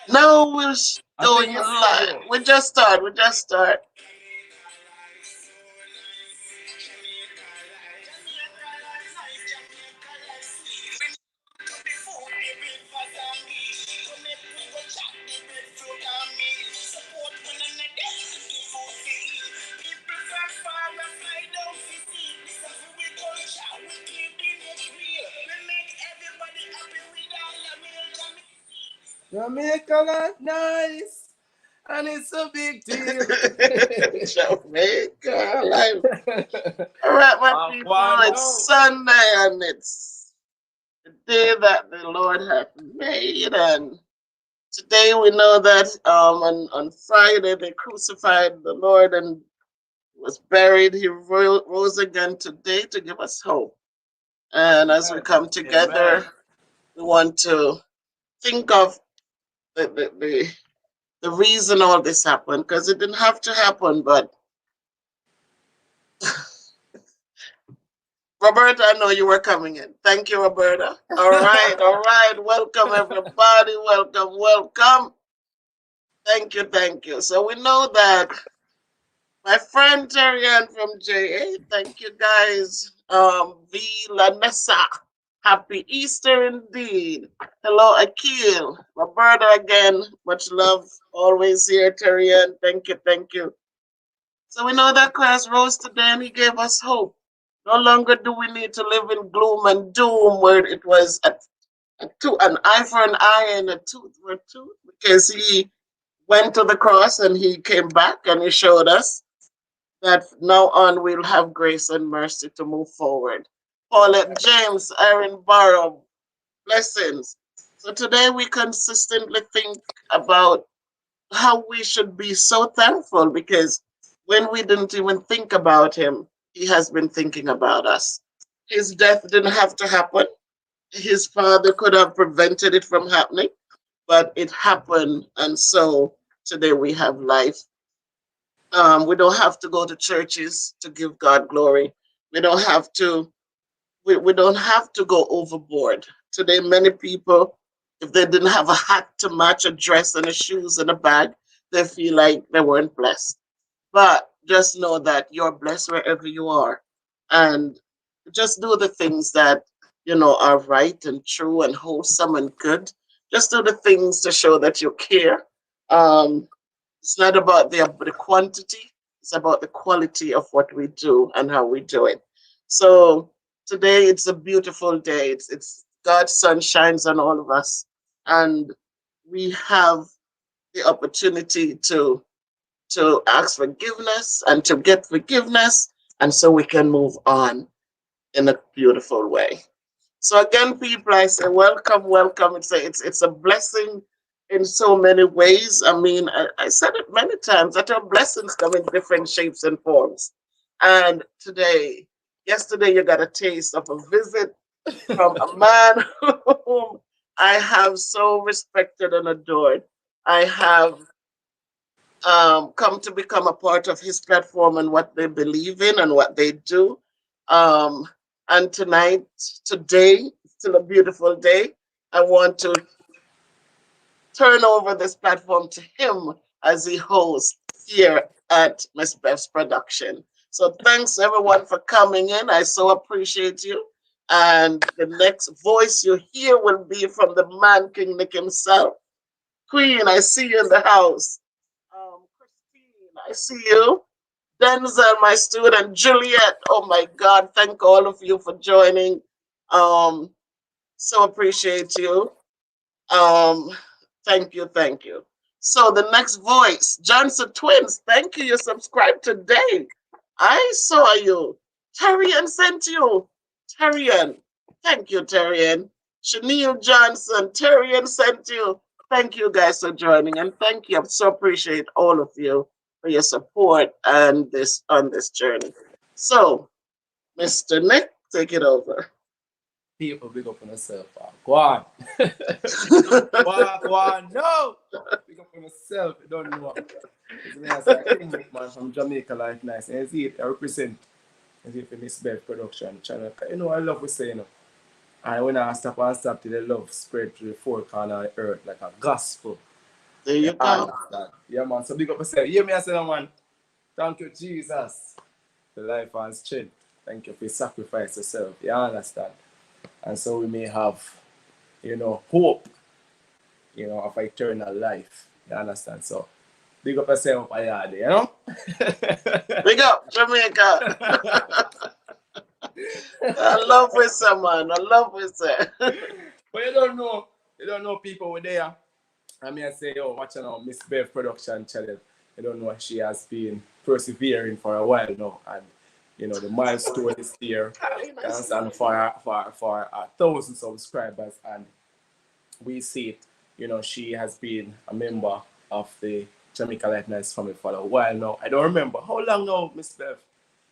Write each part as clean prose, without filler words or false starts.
Now we'll I go think in I see you, live. bro. We just start. We just start. Jamaica life nice, and it's a big deal. Jamaica live. All right, my I people. want It's know. Sunday and it's the day that the Lord hath made, and today we know that on Friday they crucified the Lord and was buried. He rose again today to give us hope. And as we Amen. come Amen. together, we want to think of the the, the, the reason all this happened, because it didn't have to happen. But Roberta, I know you were coming in. Thank you, Roberta. All right, all right. Welcome everybody. Welcome, welcome. Thank you, thank you. So we know that my friend Terry from JA, thank you guys. V. Lanessa, happy Easter indeed. Hello, Akil. Roberta again, much love. Always here, Terry. Thank you, thank you. So we know that Christ rose today and he gave us hope. No longer do we need to live in gloom and doom where it was an eye for an eye and a tooth for a tooth, because he went to the cross and he came back and he showed us that now on we'll have grace and mercy to move forward. Paulette James, Aaron Barrow, blessings. So today we consistently think about how we should be so thankful, because when we didn't even think about him, he has been thinking about us. His death didn't have to happen. His father could have prevented it from happening, but it happened. And so today we have life. We don't have to go to churches to give God glory. We don't have to. We don't have to go overboard. Today, many people, if they didn't have a hat to match a dress and a shoes and a bag, they feel like they weren't blessed. But just know that you're blessed wherever you are, and just do the things that are right and true and wholesome and good. Just do the things to show that you care. Um, it's not about the quantity, it's about the quality of what we do and how we do it. So today it's a beautiful day. It's God's sun shines on all of us, and we have the opportunity to ask forgiveness and to get forgiveness, and so we can move on in a beautiful way. So again, people, I say welcome, welcome. It's a blessing in so many ways. I mean, I said it many times that our blessings come in different shapes and forms. And yesterday, you got a taste of a visit from a man whom I have so respected and adored. I have come to become a part of his platform and what they believe in and what they do. Um, and today, still a beautiful day. I want to turn over this platform to him as he hosts here at Miss Bev's production. So thanks everyone for coming in. I so appreciate you. And the next voice you hear will be from the man King Nick himself. Queen, I see you in the house. Christine, I see you. Denzel, my student, Juliet. Oh my God, thank all of you for joining. Um, so appreciate you. Um, thank you, thank you. So the next voice, Johnson Twins. Thank you. You subscribed today. I saw you. Terrian sent you. Terrian. Thank you, Terrian. Chanel Johnson. Terrian sent you. Thank you guys for joining, and thank you. I so appreciate all of you for your support and this on this journey. So, Mr. Nick, take it over. People big up on yourself. Go on. Go on. No. Big up on yourself. You don't know. It's me as a King Nick man from Jamaica Life Nice. And see it, I represent. And see it for Miss Bev production channel. You know I love what say, you know. And when I stop and stop till the love spread to the four corner of the earth like a gospel. There You you go. understand? Yeah, man. So big up yourself. Hear me, I say, man. Thank you, Jesus, for life and strength. Thank you for sacrifice yourself. You understand? And so we may have, hope, of eternal life. You understand? So big up yourself, Ayade, you know? Big up, Jamaica. I love with man. I love with But you don't know people were there. I mean, I say, oh, watching our Miss Bev production channel. You don't know she has been persevering for a while now, and the milestone is here. And for 1,000 subscribers, and we see it. She has been a member of the Jamaica Life Nice family for a while now. I don't remember how long now, Miss Bev.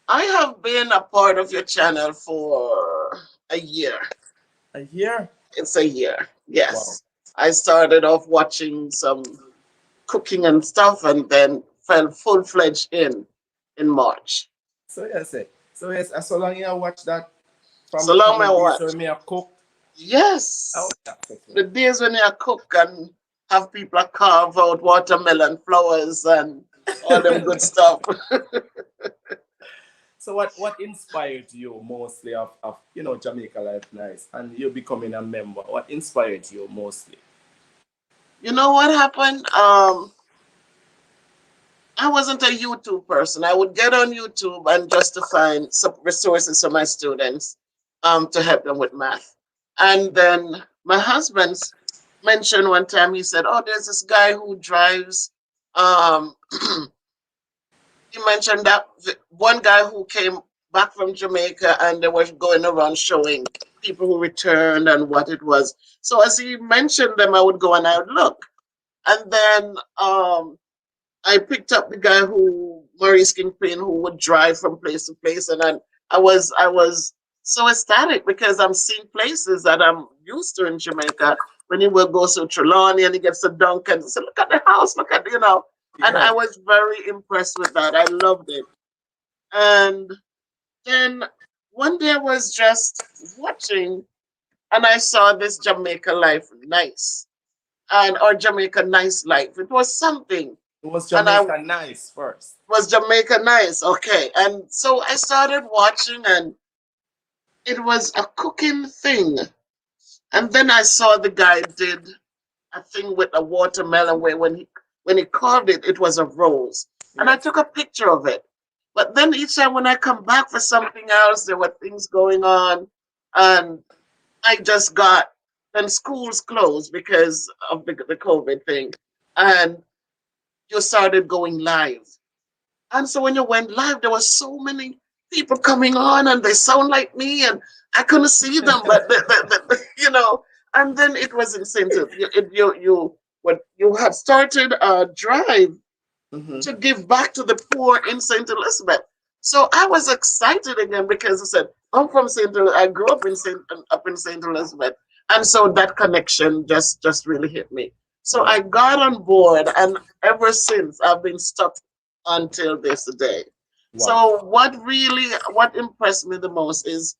I have been a part of your channel for a year. A year. It's a year. Wow. Yes. I started off watching some cooking and stuff and then fell full-fledged in March. So yes, so long you watch that So from long my days watch. when me a cook. Yes. Oh, The days when you cook and have people carve out watermelon flowers and all them good stuff. So what inspired you mostly of Jamaica Life Nice and you becoming a member? What inspired you mostly? You know what happened? I wasn't a YouTube person. I would get on YouTube and just to find some resources for my students to help them with math. And then my husband mentioned one time, he said, oh, there's this guy who drives. Um, he mentioned that one guy who came back from Jamaica and they were going around showing people who returned and what it was. So as he mentioned them, I would go and I would look. And then I picked up the guy who Maurice Kingpin who would drive from place to place, and I was so ecstatic because I'm seeing places that I'm used to in Jamaica. When he will go to Trelawney and he gets a dunk and say, "Look at the house, look at and Yeah. I was very impressed with that. I loved it. And then one day I was just watching, and I saw this Jamaica Life Nice and or Jamaica Nice Life. It was something, It was and I Jamaica Nice first. was Jamaica Nice. Okay. And so I started watching and it was a cooking thing. And then I saw the guy did a thing with a watermelon where when he carved it, it was a rose. And I Yes. took a picture of it. But then each time when I come back for something else, there were things going on. And I just got, then schools closed because of the COVID thing. And you started going live. And so when you went live, there were so many people coming on, and they sound like me, and I couldn't see them, but And then it was incentive. You had started a drive Mm-hmm. to give back to the poor in Saint Elizabeth. So I was excited again because I said, I'm from Saint. I grew up in Saint Elizabeth, and so that connection just really hit me. So Wow. I got on board, and ever since I've been stuck until this day. Wow. So what impressed me the most is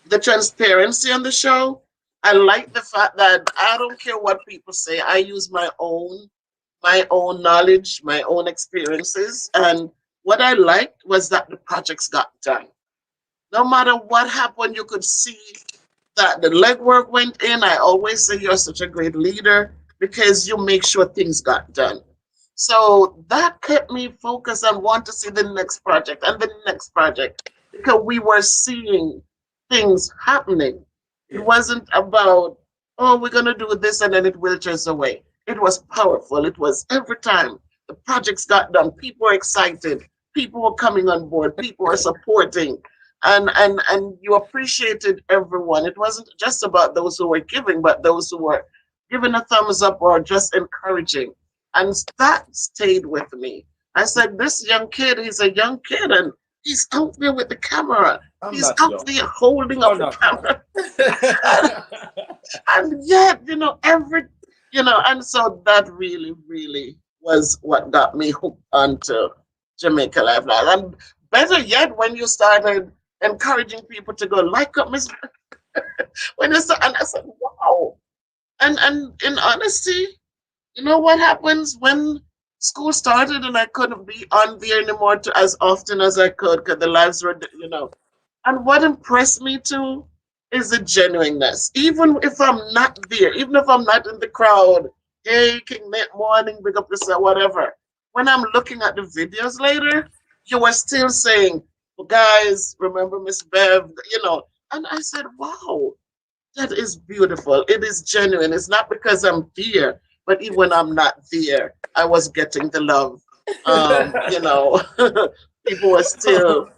the transparency on the show. I like the fact that I don't care what people say. I use my own knowledge, my own experiences, and what I liked was that the projects got done. No matter what happened, you could see that the legwork went in. I always say you're such a great leader because you make sure things got done. So that kept me focused and want to see the next project and the next project because we were seeing things happening. It Yeah. wasn't about, oh, we're going to do this and then it withers away. It was powerful. It was every time the projects got done, people were excited, people were coming on board, people were supporting, and you appreciated everyone. It wasn't just about those who were giving, but those who were giving a thumbs up or just encouraging. And that stayed with me. I said, this young kid, he's a young kid and he's out there with the camera. I'm He's not out young. there holding You're up the not young. camera. And yet, and so that really, really was what got me hooked onto Jamaica Life Now. And better yet, when you started encouraging people to go like up Miss, When you said, and I said, wow. And in honesty, you know what happens when school started and I couldn't be on there anymore as often as I could because the lives were, you know. And what impressed me too is the genuineness. Even if I'm not there, even if I'm not in the crowd, hey, King Net Morning, big up yourself, whatever. When I'm looking at the videos later, you were still saying, well, guys, remember Miss Bev, you know. And I said, wow, that is beautiful. It is genuine. It's not because I'm there, but even when Yes. I'm not there, I was getting the love. You know, people were still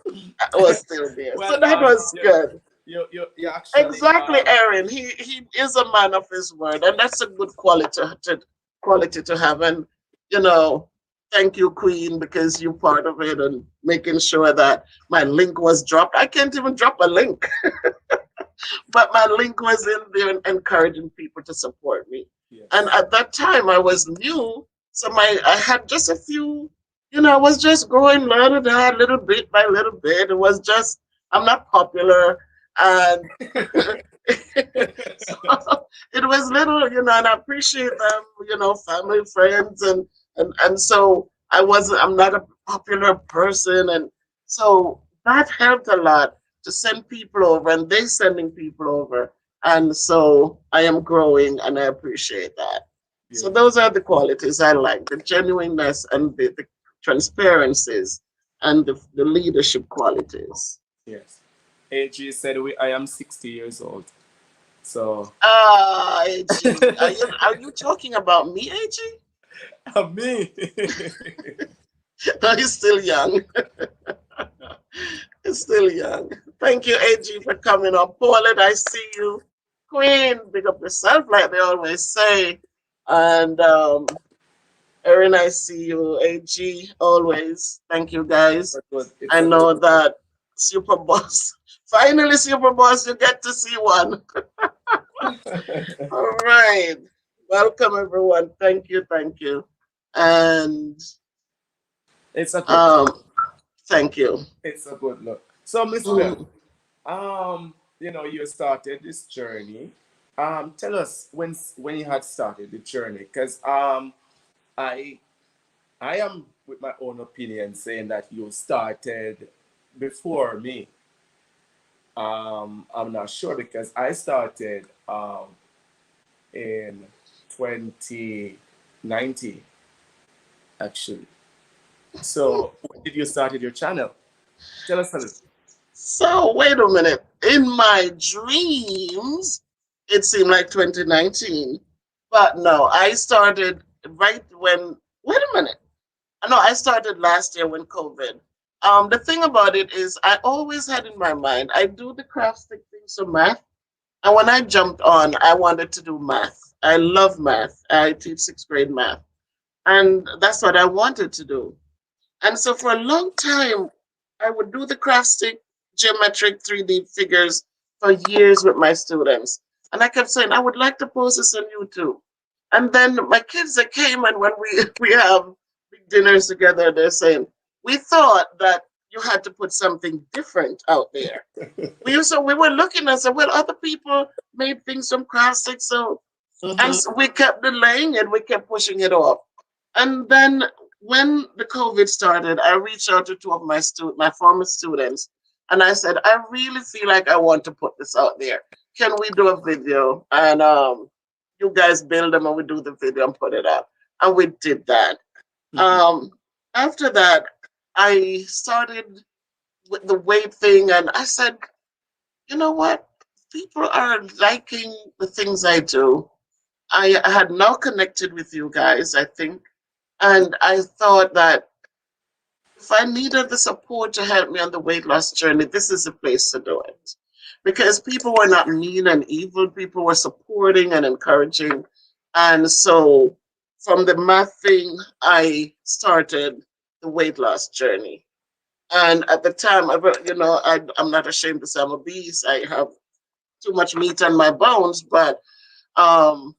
there. Well, So that was good. you actually Exactly, Aaron. He is a man of his word, and that's a good quality to have. And you know, thank you, Queen, because you're part of it and making sure that my link was dropped. I can't even drop a link, but my link was in there and encouraging people to support me. And yes. at that time, I was new, so I had just a few. You know, I was just growing little bit by little bit. It was just I'm not popular, and so it was little, you know, and I appreciate them, you know, family, friends, and so I'm not a popular person, and so that helped a lot to send people over, and they sending people over, and so I am growing, and I appreciate that. So Beautiful. those are the qualities I like: the genuineness and the transparencies and the leadership qualities. Yes. AG said I am 60 years old. So Ah, AG, are you talking about me, AG? me. No, he's still young. He's still young. Thank you, AG, for coming up. Paulette, I see you. Queen, big up yourself, like they always say. And Erin, I see you. AG, always. Thank you, guys. It's I a good know that Super Boss. Finally, Super Boss, you get to see one. All right. Welcome, everyone. Thank you. Thank you. And it's a good um, thank you. it's a good look. So Miss Bell, Mhm. you started this journey. Tell us when you had started the journey, because I I am with my own opinion saying that you started before me. I'm not sure because I started in 2019 actually. So when did you started your channel? Tell us a little. So, wait a minute. In my dreams, it seemed like 2019. But no, I started right when, wait a minute. No, I started last year when COVID. The thing about it is, I always had in my mind, I do the craft stick things for math. And when I jumped on, I wanted to do math. I love math. I teach sixth grade math. And that's what I wanted to do. And so for a long time, I would do the craft stick geometric 3D figures for years with my students. And I kept saying, I would like to post this on YouTube. And then my kids that came and when we have big dinners together, they're saying, we thought that you had to put something different out there. We were looking and said, well, other people made things from craft stick, so and Mhm. so we kept delaying it, we kept pushing it off. And then when the COVID started, I reached out to two of my former students, and I said, I really feel like I want to put this out there. Can we do a video? And you guys build them and we do the video and put it out. And we did that. Mhm. Um, After that, I started with the weight thing, and I said, you know what? People are liking the things I do. I had now connected with you guys, I think, and I thought that if I needed the support to help me on the weight loss journey, this is the place to do it. Because people were not mean and evil, people were supporting and encouraging. And so from the math thing, I started the weight loss journey. And at the time, I'm not ashamed to say I'm obese. I have too much meat on my bones, but um,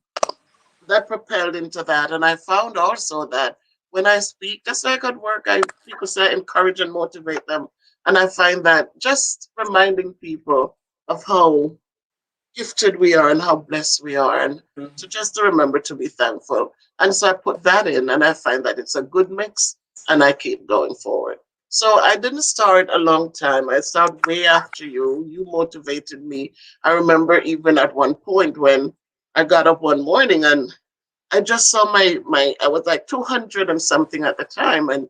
that propelled into that. And I found also that when I speak, just like at work, people say encourage and motivate them. And I find that just reminding people of how gifted we are and how blessed we are, and to just to remember to be thankful. And so I put that in, and I find that it's a good mix, and I keep going forward. So I didn't start a long time. I started way after you. You motivated me. I remember even at one point when I got up one morning and I just saw my I was like 200 and something at the time, and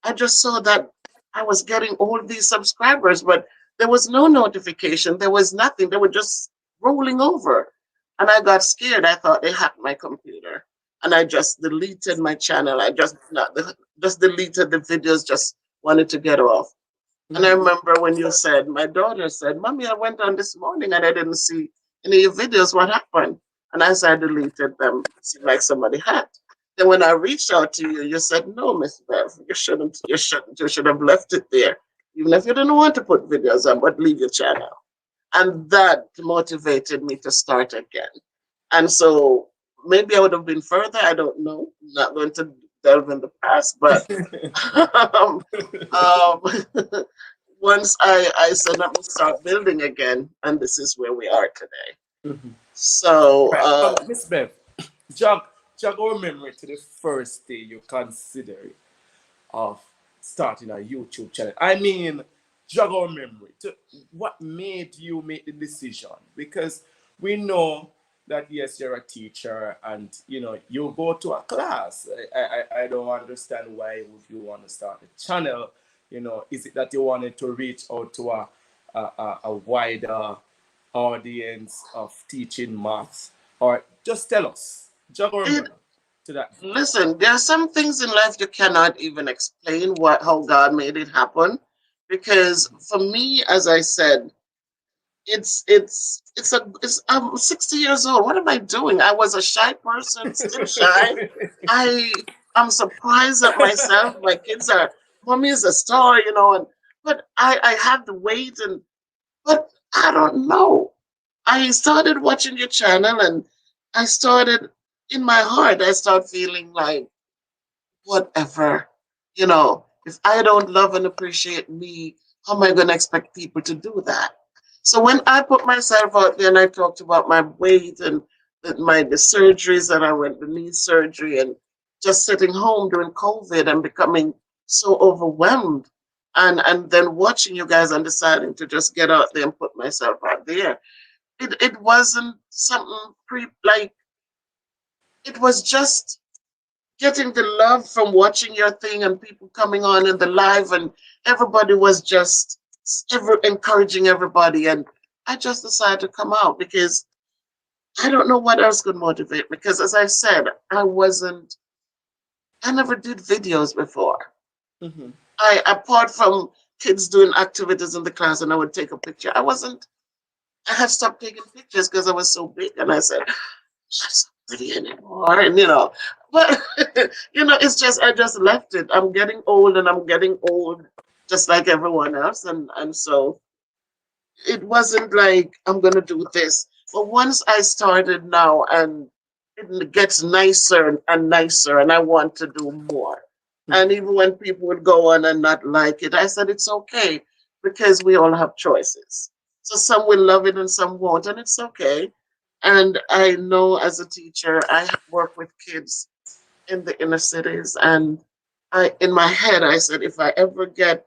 I just saw that I was getting all these subscribers, but there was no notification. There was nothing. They were just rolling over. And I got scared. I thought they hacked my computer. And I just deleted my channel. I just not just deleted the videos, just wanted to get off. And I remember when you said, my daughter said, Mommy, I went on this morning and I didn't see any of your videos. What happened? And I said, I deleted them. It seemed like somebody had. Then when I reached out to you, you said, no, Miss Bev, you should have left it there. Even if you didn't want to put videos on, but leave your channel. And that motivated me to start again. And so maybe I would have been further. I don't know. I'm not going to delve in the past, but um, um, once I said, let me start building again, and this is where we are today. So, Right. Miss Bev, jog, jog our memory to the first day you considered of starting a YouTube channel. I mean, jog our memory to what made you make the decision, because we know that yes, you're a teacher and you know you go to a class. I don't understand why would you want to start a channel. You know, is it that you wanted to reach out to a wider audience of teaching maths, or just tell us, jog our it, memory to that. listen, there are some things in life you cannot even explain how God made it happen. Because for me, as I said, I'm 60 years old. What am I doing? I was a shy person, still shy. I I'm surprised at myself. My kids are, Mommy is a star, and but I have the weight, and but I don't know. I started watching your channel, and I started in my heart, I start feeling like whatever, if I don't love and appreciate me, how am I going to expect people to do that? So when I put myself out there and I talked about my weight and the surgeries that I went, the knee surgery, and just sitting home during COVID and becoming so overwhelmed, and then watching you guys and deciding to just get out there and put myself out there, it wasn't something like, it was just getting the love from watching your thing and people coming on in the live, and everybody was just encouraging everybody, and I just decided to come out because I don't know what else could motivate me, because as I said, I never did videos before. Mhm. I Apart from kids doing activities in the class and I would take a picture, I had stopped taking pictures because I was so big, and I said, not so pretty anymore. And but it's just, I just left it. I'm getting old, and I'm getting old just like everyone else. And so it wasn't like I'm gonna do this. But once I started now, and it gets nicer and nicer, and I want to do more. And even when people would go on and not like it, I said it's okay, because we all have choices. So some will love it and some won't, and it's okay. And I know, as a teacher, I work with kids in the inner cities, and in my head, I said, if I ever get,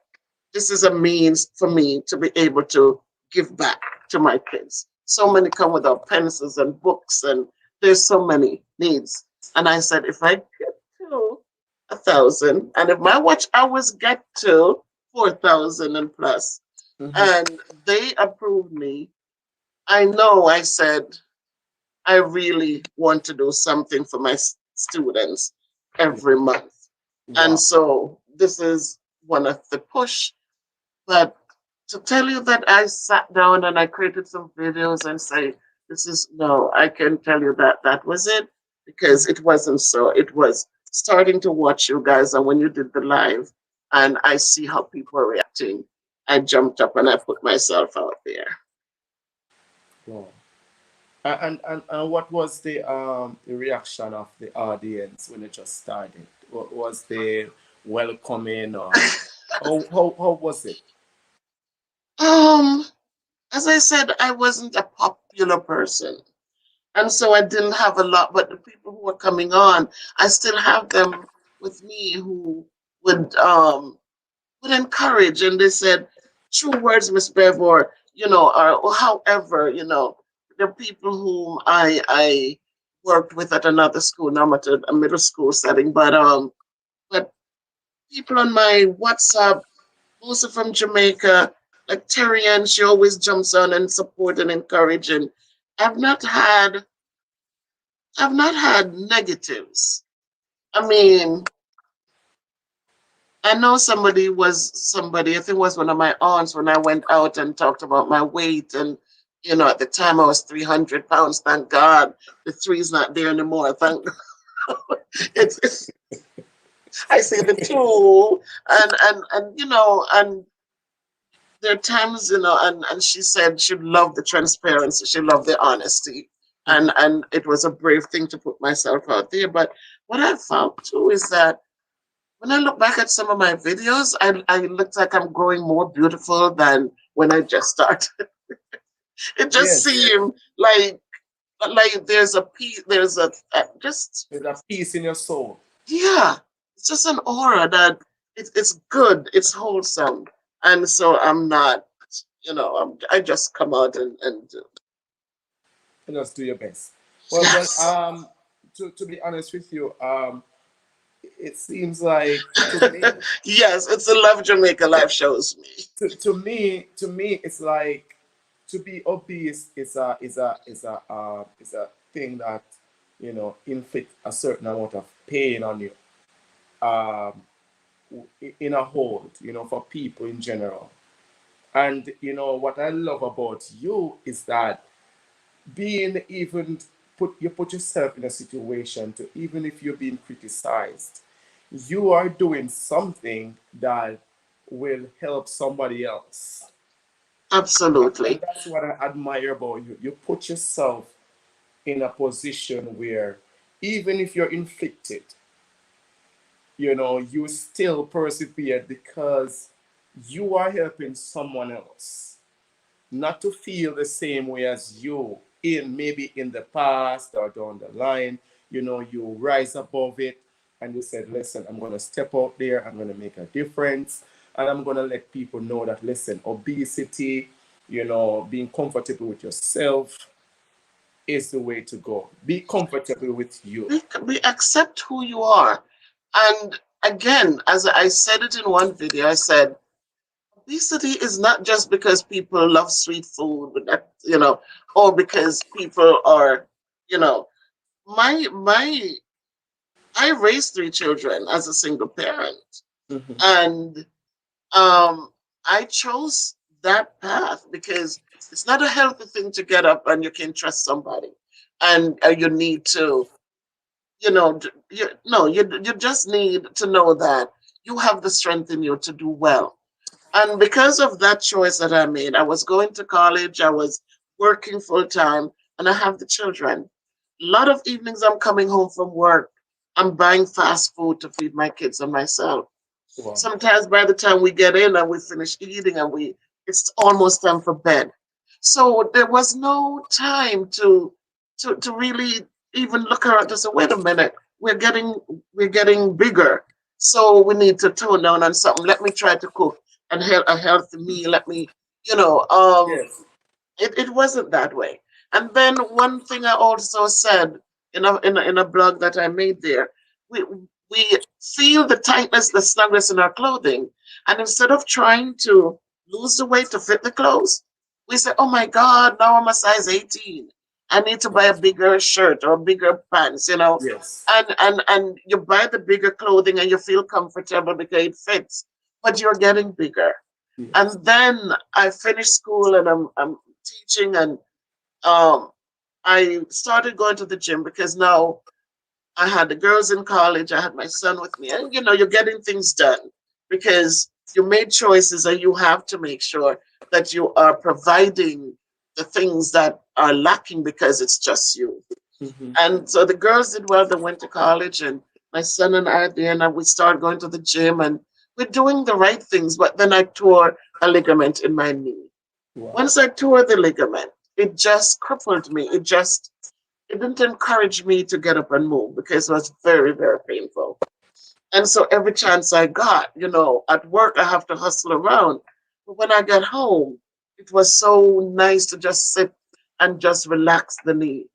this is a means for me to be able to give back to my kids. So many come without pencils and books, and there's so many needs. And I said, if I get to 1,000, and if my watch hours get to 4,000 and plus, Mhm. and they approve me, I know, I said, I really want to do something for my students every month. And Wow. so this is one of the push. But to tell you that I sat down and I created some videos and say, this is, no, I can tell you that that was it, because it wasn't so. It was starting to watch you guys. And when you did the live and I see how people are reacting, I jumped up and I put myself out there. Wow. And what was the reaction of the audience when it just started? Was they welcoming, or how was it? um, as I said, I wasn't a popular person. And so I didn't have a lot, but the people who were coming on, I still have them with me who would would encourage, and they said true words, Miss Bev, or or however, the people whom I worked with at another school, now I'm at a middle school setting, but people on my WhatsApp, also from Jamaica, like Terrian, she always jumps on and support and encourage, and I've not had I've not had negatives. I mean, I know somebody, I think it was one of my aunts when I went out and talked about my weight. And, at the time I was 300 pounds. Thank God the three's not there anymore. Thank God. It's I say the two. And there are times, and she said she loved the transparency, she loved the honesty. And, Mhm. and it was a brave thing to put myself out there. But what I found too is that when I look back at some of my videos, I look like I'm growing more beautiful than when I just started. It just Yes, seemed like there's a piece, there's just there's a peace in your soul. yeah, it's just an aura that it's good, it's wholesome, and so I'm not, I just come out and do. And just do your best. Well, Yes, to be honest with you, it seems like to me, yes, it's the Love Jamaica life shows me. to me, it's like to be obese is a thing that inflict a certain amount of pain on you. Um, in a whole, for people in general. And what I love about you is that being even put yourself in a situation to, even if you're being criticized, you are doing something that will help somebody else. And Absolutely, that's what I admire about you. You put yourself in a position where even if you're inflicted, you still persevere because you are helping someone else not to feel the same way as you in maybe in the past or down the line. You rise above it and you said, listen, I'm going to step out there, I'm going to make a difference, and I'm going to let people know that, listen, obesity, being comfortable with yourself is the way to go. Be comfortable with you. we accept who you are. And again, as I said it in one video, I said, obesity is not just because people love sweet food, or because people are, you know, my I raised three children as a single parent, Mhm. and I chose that path because it's not a healthy thing to get up and you can trust somebody, and you need to, you just need to know that you have the strength in you to do well. And because of that choice that I made, I was going to college, I was working full time, and I have the children. A lot of evenings I'm coming home from work, I'm buying fast food to feed my kids and myself. Wow. Sometimes by the time we get in and we finish eating and it's almost time for bed. So there was no time to really even look around to say, wait a minute, we're getting bigger. So we need to tone down on something. Let me try to cook a healthy meal. Let me, you know, um, Yes. it wasn't that way. And then one thing I also said in a blog that I made there, we we feel the tightness, the snugness in our clothing, and instead of trying to lose the weight to fit the clothes, we say, "Oh my God, now I'm a size 18. I need to buy a Yes. bigger shirt or bigger pants." Yes. And you buy the bigger clothing and you feel comfortable because it fits, but you're getting bigger. Yes. And then I finished school and I'm teaching, and um I started going to the gym because now I had the girls in college, I had my son with me, and you're getting things done because you made choices and you have to make sure that you are providing the things that are lacking because it's just you. Mhm. And so the girls did well, they went to college, and my son and I at the end, and we started going to the gym, and we're doing the right things, but then I tore a ligament in my knee. Wow. Once I tore the ligament, it just crippled me. It didn't encourage me to get up and move because it was very, very painful. And so every chance I got, at work, I have to hustle around. But when I got home, it was so nice to just sit and just relax the knee.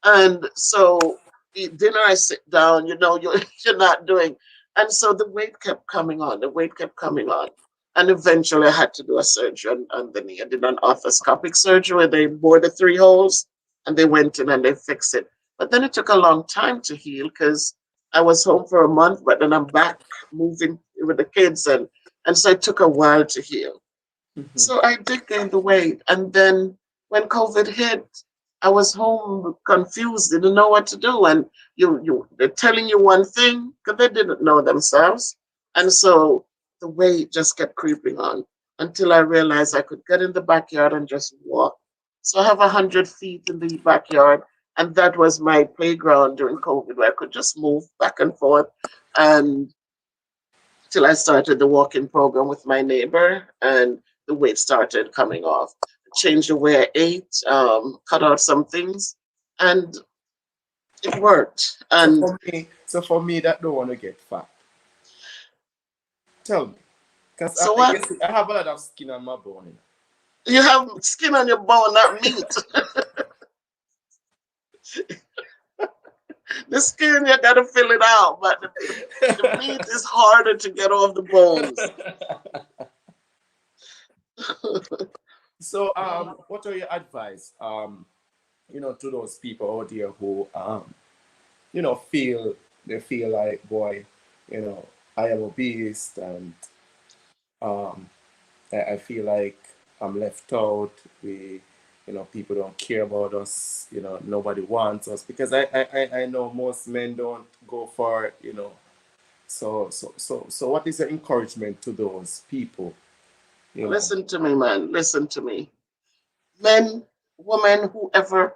And so eat dinner, I sit down, you're not doing. And so the weight kept coming on, the weight kept coming on. And eventually I had to do a surgery on the knee. I did an arthroscopic surgery where they bored the 3 holes and they went in and they fixed it. But then it took a long time to heal because I was home for a month, but then I'm back moving with the kids. And so it took a while to heal. Mhm. So I did gain the weight. And then when COVID hit, I was home confused, didn't know what to do. And they're telling you one thing because they didn't know themselves. And so the weight just kept creeping on until I realized I could get in the backyard and just walk. So I have 100 feet in the backyard. And that was my playground during COVID where I could just move back and forth. And till I started the walking program with my neighbor, and the weight started coming off. Changed the way I ate, cut out some things, and it worked. And So for me, that don't want to get fat. Tell me, because so I what? guess I have a lot of skin on my bone. You have skin on your bone, not meat. The skin, you gotta fill it out, but the meat is harder to get off the bones. So, what are your advice, to those people out there who, feel they feel like, boy, you know, I am obese and um, I feel like I'm left out. People don't care about us. Nobody wants us because I know most men don't go for, So what is your encouragement to those people? You know. Listen to me, man. Listen to me. Men, women, whoever,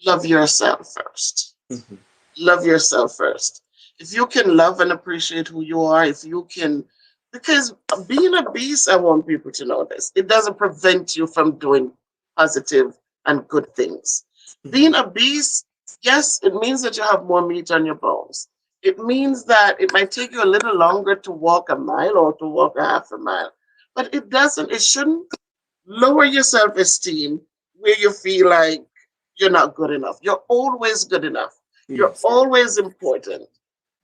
love yourself first. Mhm. Love yourself first. If you can love and appreciate who you are, if you can, because being a beast, I want people to know this. It doesn't prevent you from doing positive and good things. Being a beast, yes, it means that you have more meat on your bones. It means that it might take you a little longer to walk a mile or to walk a half a mile, but it shouldn't lower your self esteem where you feel like you're not good enough. You're always good enough. You're Yes. always important.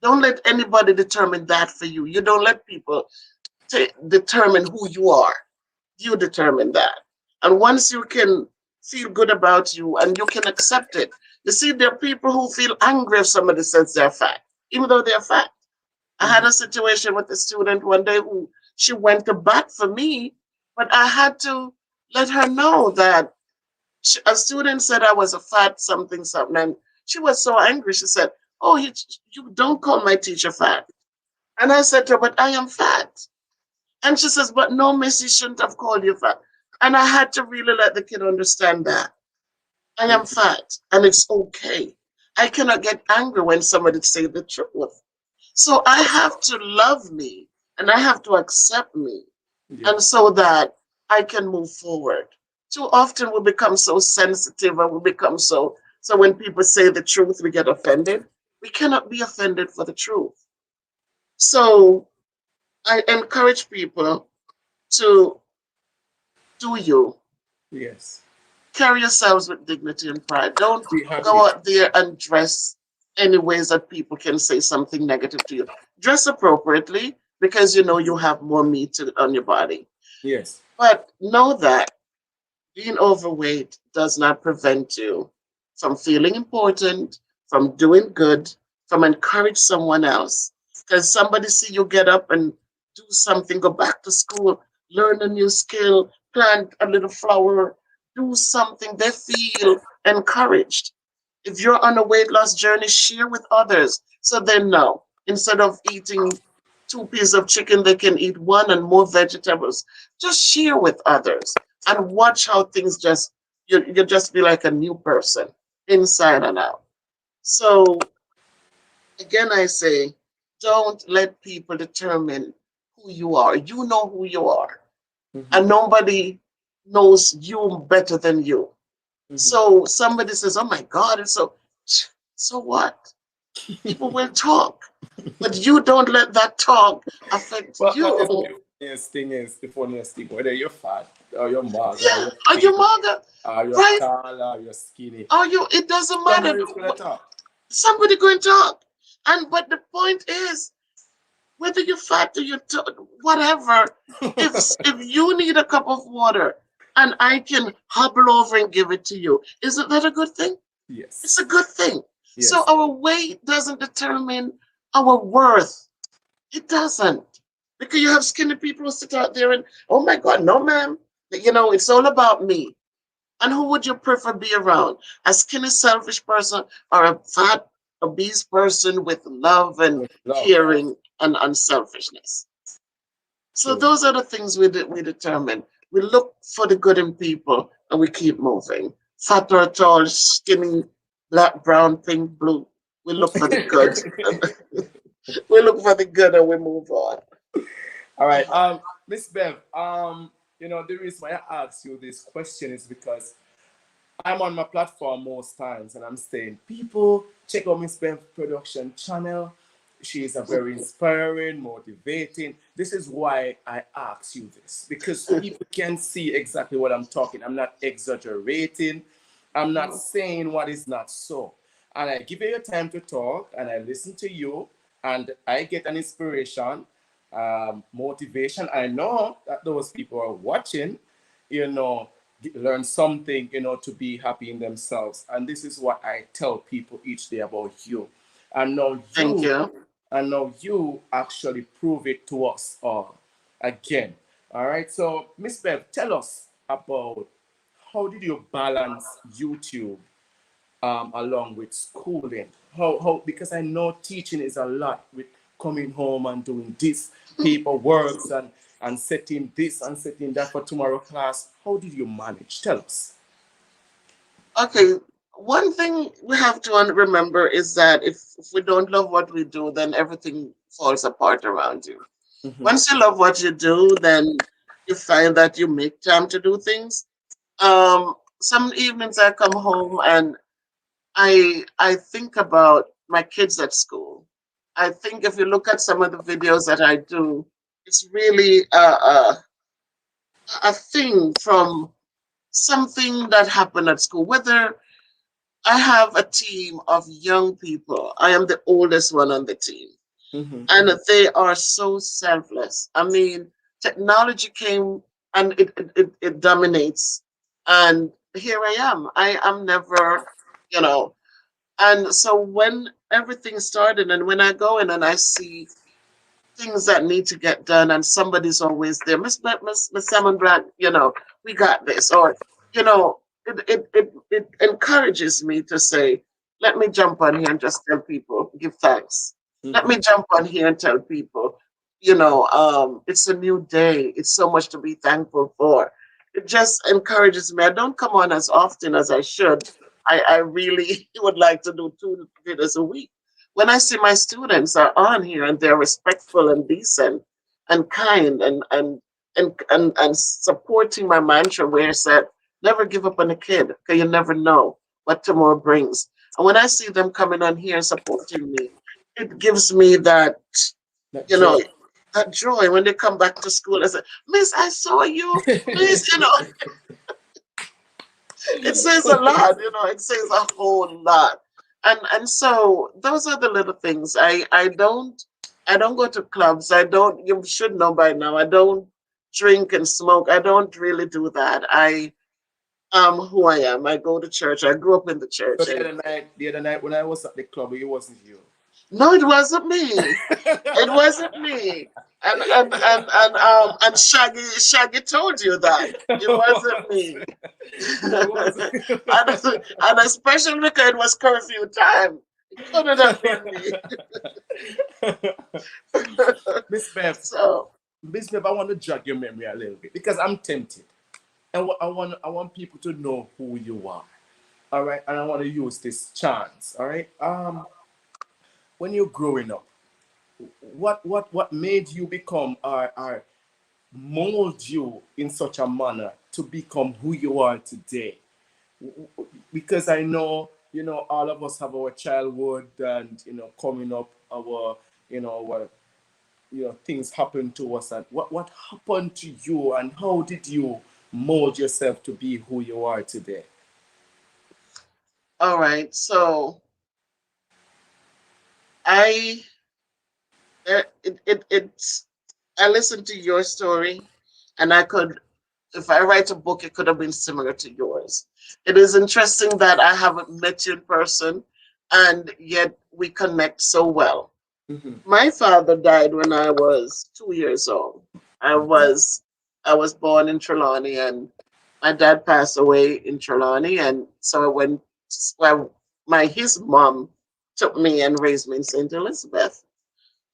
Don't let anybody determine that for you. You don't let people determine who you are. You determine that. And once you can feel good about you and you can accept it, you see, there are people who feel angry if somebody says they're fat, even though they're fat. I had Mhm. a situation with a student one day who she went to bat for me, but I had to let her know that a student said I was a fat something something, and she was so angry. She said, "Oh, you don't call my teacher fat." And I said to her, "But I am fat." And she says, "But no, miss, you shouldn't have called you fat." And I had to really let the kid understand that I am fat, and it's okay. I cannot get angry when somebody say the truth. So I have to love me and I have to accept me, Yeah. and so that I can move forward. Too often we become so sensitive and we become so when people say the truth, we get offended. We cannot be offended for the truth. So I encourage people to do you. Yes. Carry yourselves with dignity and pride. Don't Be go happy. out there and dress any ways that people can say something negative to you. Dress appropriately because you know you have more meat on your body. Yes. But know that being overweight does not prevent you from feeling important, from doing good, from encourage someone else. Because somebody see you get up and do something, go back to school, learn a new skill, plant a little flower, do something, they feel encouraged. If you're on a weight loss journey, share with others so they know. Instead of eating 2 pieces of chicken, they can eat one and more vegetables. Just share with others and watch how things you just be like a new person inside and out. So again, I say, don't let people determine who you are. You know who you are, Mhm. and knows you better than you. Mhm. So somebody says, "Oh my God," and so what? People will talk, but you don't let that talk affect But you. the funniest thing, whether you're fat or you're mug or Yeah, you're are you thin manga? or you're Right? tall or you're skinny, Are you? It doesn't matter. somebody's gonna talk. Somebody going to talk, and but the point is, whether you're fat or you're whatever, if you need a cup of water and I can hobble over and give it to you, isn't that a good thing? It's Yes. a good thing. So Yes. our weight doesn't determine our worth. It doesn't. Because you have skinny people who sit out there and, oh my God, no, ma'am. You know, it's all about me. And who would you prefer be around? A skinny, selfish person or a fat, obese person with love and With love. caring and unselfishness? So True. those are the things we determine. We look for the good in people and we keep moving. Fat or tall, skinny, black, brown, pink, blue. We look for the good. We look for the good and we move on. All right. Miss Bev, the reason why I asked you this question is because I'm on my platform most times and I'm saying, people, check out Miss Bev production channel. She is a very inspiring, motivating. This is why I ask you this, because people can see exactly what I'm talking. I'm not exaggerating. I'm not saying what is not so. And I give you your time to talk and I listen to you and I get an inspiration, motivation. I know that those people are watching, you know, learn something, to be happy in themselves. And this is what I tell people each day about you. And now Thank you, you. and now you actually prove it to us all again. All right. So, Miss Bev, tell us about how did you balance YouTube along with schooling? How because I know teaching is a lot with coming home and doing this paperwork and setting this and setting that for tomorrow class. How did you manage? Tell us. Okay, one thing we have to remember is that if we don't love what we do, then everything falls apart around you. Mhm. Once you love what you do, then you find that you make time to do things. Some evenings I come home and I think about my kids at school. I think if you look at some of the videos that I do, it's really a thing from something that happened at school. Whether I have a team of young people, I am the oldest one on the team, Mhm. and they are so selfless. I mean, technology came and it dominates, and here I am. I am never, you know, and so when everything started, and when I go in and I see things that need to get done, and somebody's always there, Miss Salmon Brand, we got this, or it encourages me to say, let me jump on here and just tell people, give thanks. Let Mhm. me jump on here and tell people, it's a new day. It's so much to be thankful for. It just encourages me. I don't come on as often as I should. I really would like to do 2 videos a week. When I see my students are on here and they're respectful and decent and kind and supporting my mantra where it said, never give up on a kid because you never know what tomorrow brings. And when I see them coming on here and supporting me, it gives me that, That you joy. know, that joy when they come back to school and say, Miss, I saw you. Miss, it says a lot, it says a whole lot. And so those are the little things. I don't go to clubs. I don't, you should know by now, I don't drink and smoke. I don't really do that. I am who I am. I go to church. I grew up in the So church, and the other night when I was at the club, it wasn't you. no, it wasn't me. It wasn't me. And Shaggy told you that. It wasn't me. It was. and especially because it was curfew time. It couldn't have been me. Miss Bev, So, Miss Bev, I want to jog your memory a little bit because I'm tempted. And I want people to know who you are. All right, and I want to use this chance. All right. When you're growing up, what made you become our mold you in such a manner to become who you are today? Because I know, all of us have our childhood and, coming up, our, our, things happen to us. And what happened to you and how did you mold yourself to be who you are today? All right. So I it's I listened to your story, and I could, if I write a book, it could have been similar to yours. It is interesting that I haven't met you in person, and yet we connect so well. Mm-hmm. My father died when I was 2 years old. I was I was born in Trelawney, and my dad passed away in Trelawney, and so when well, my his mom took me and raised me in St. Elizabeth.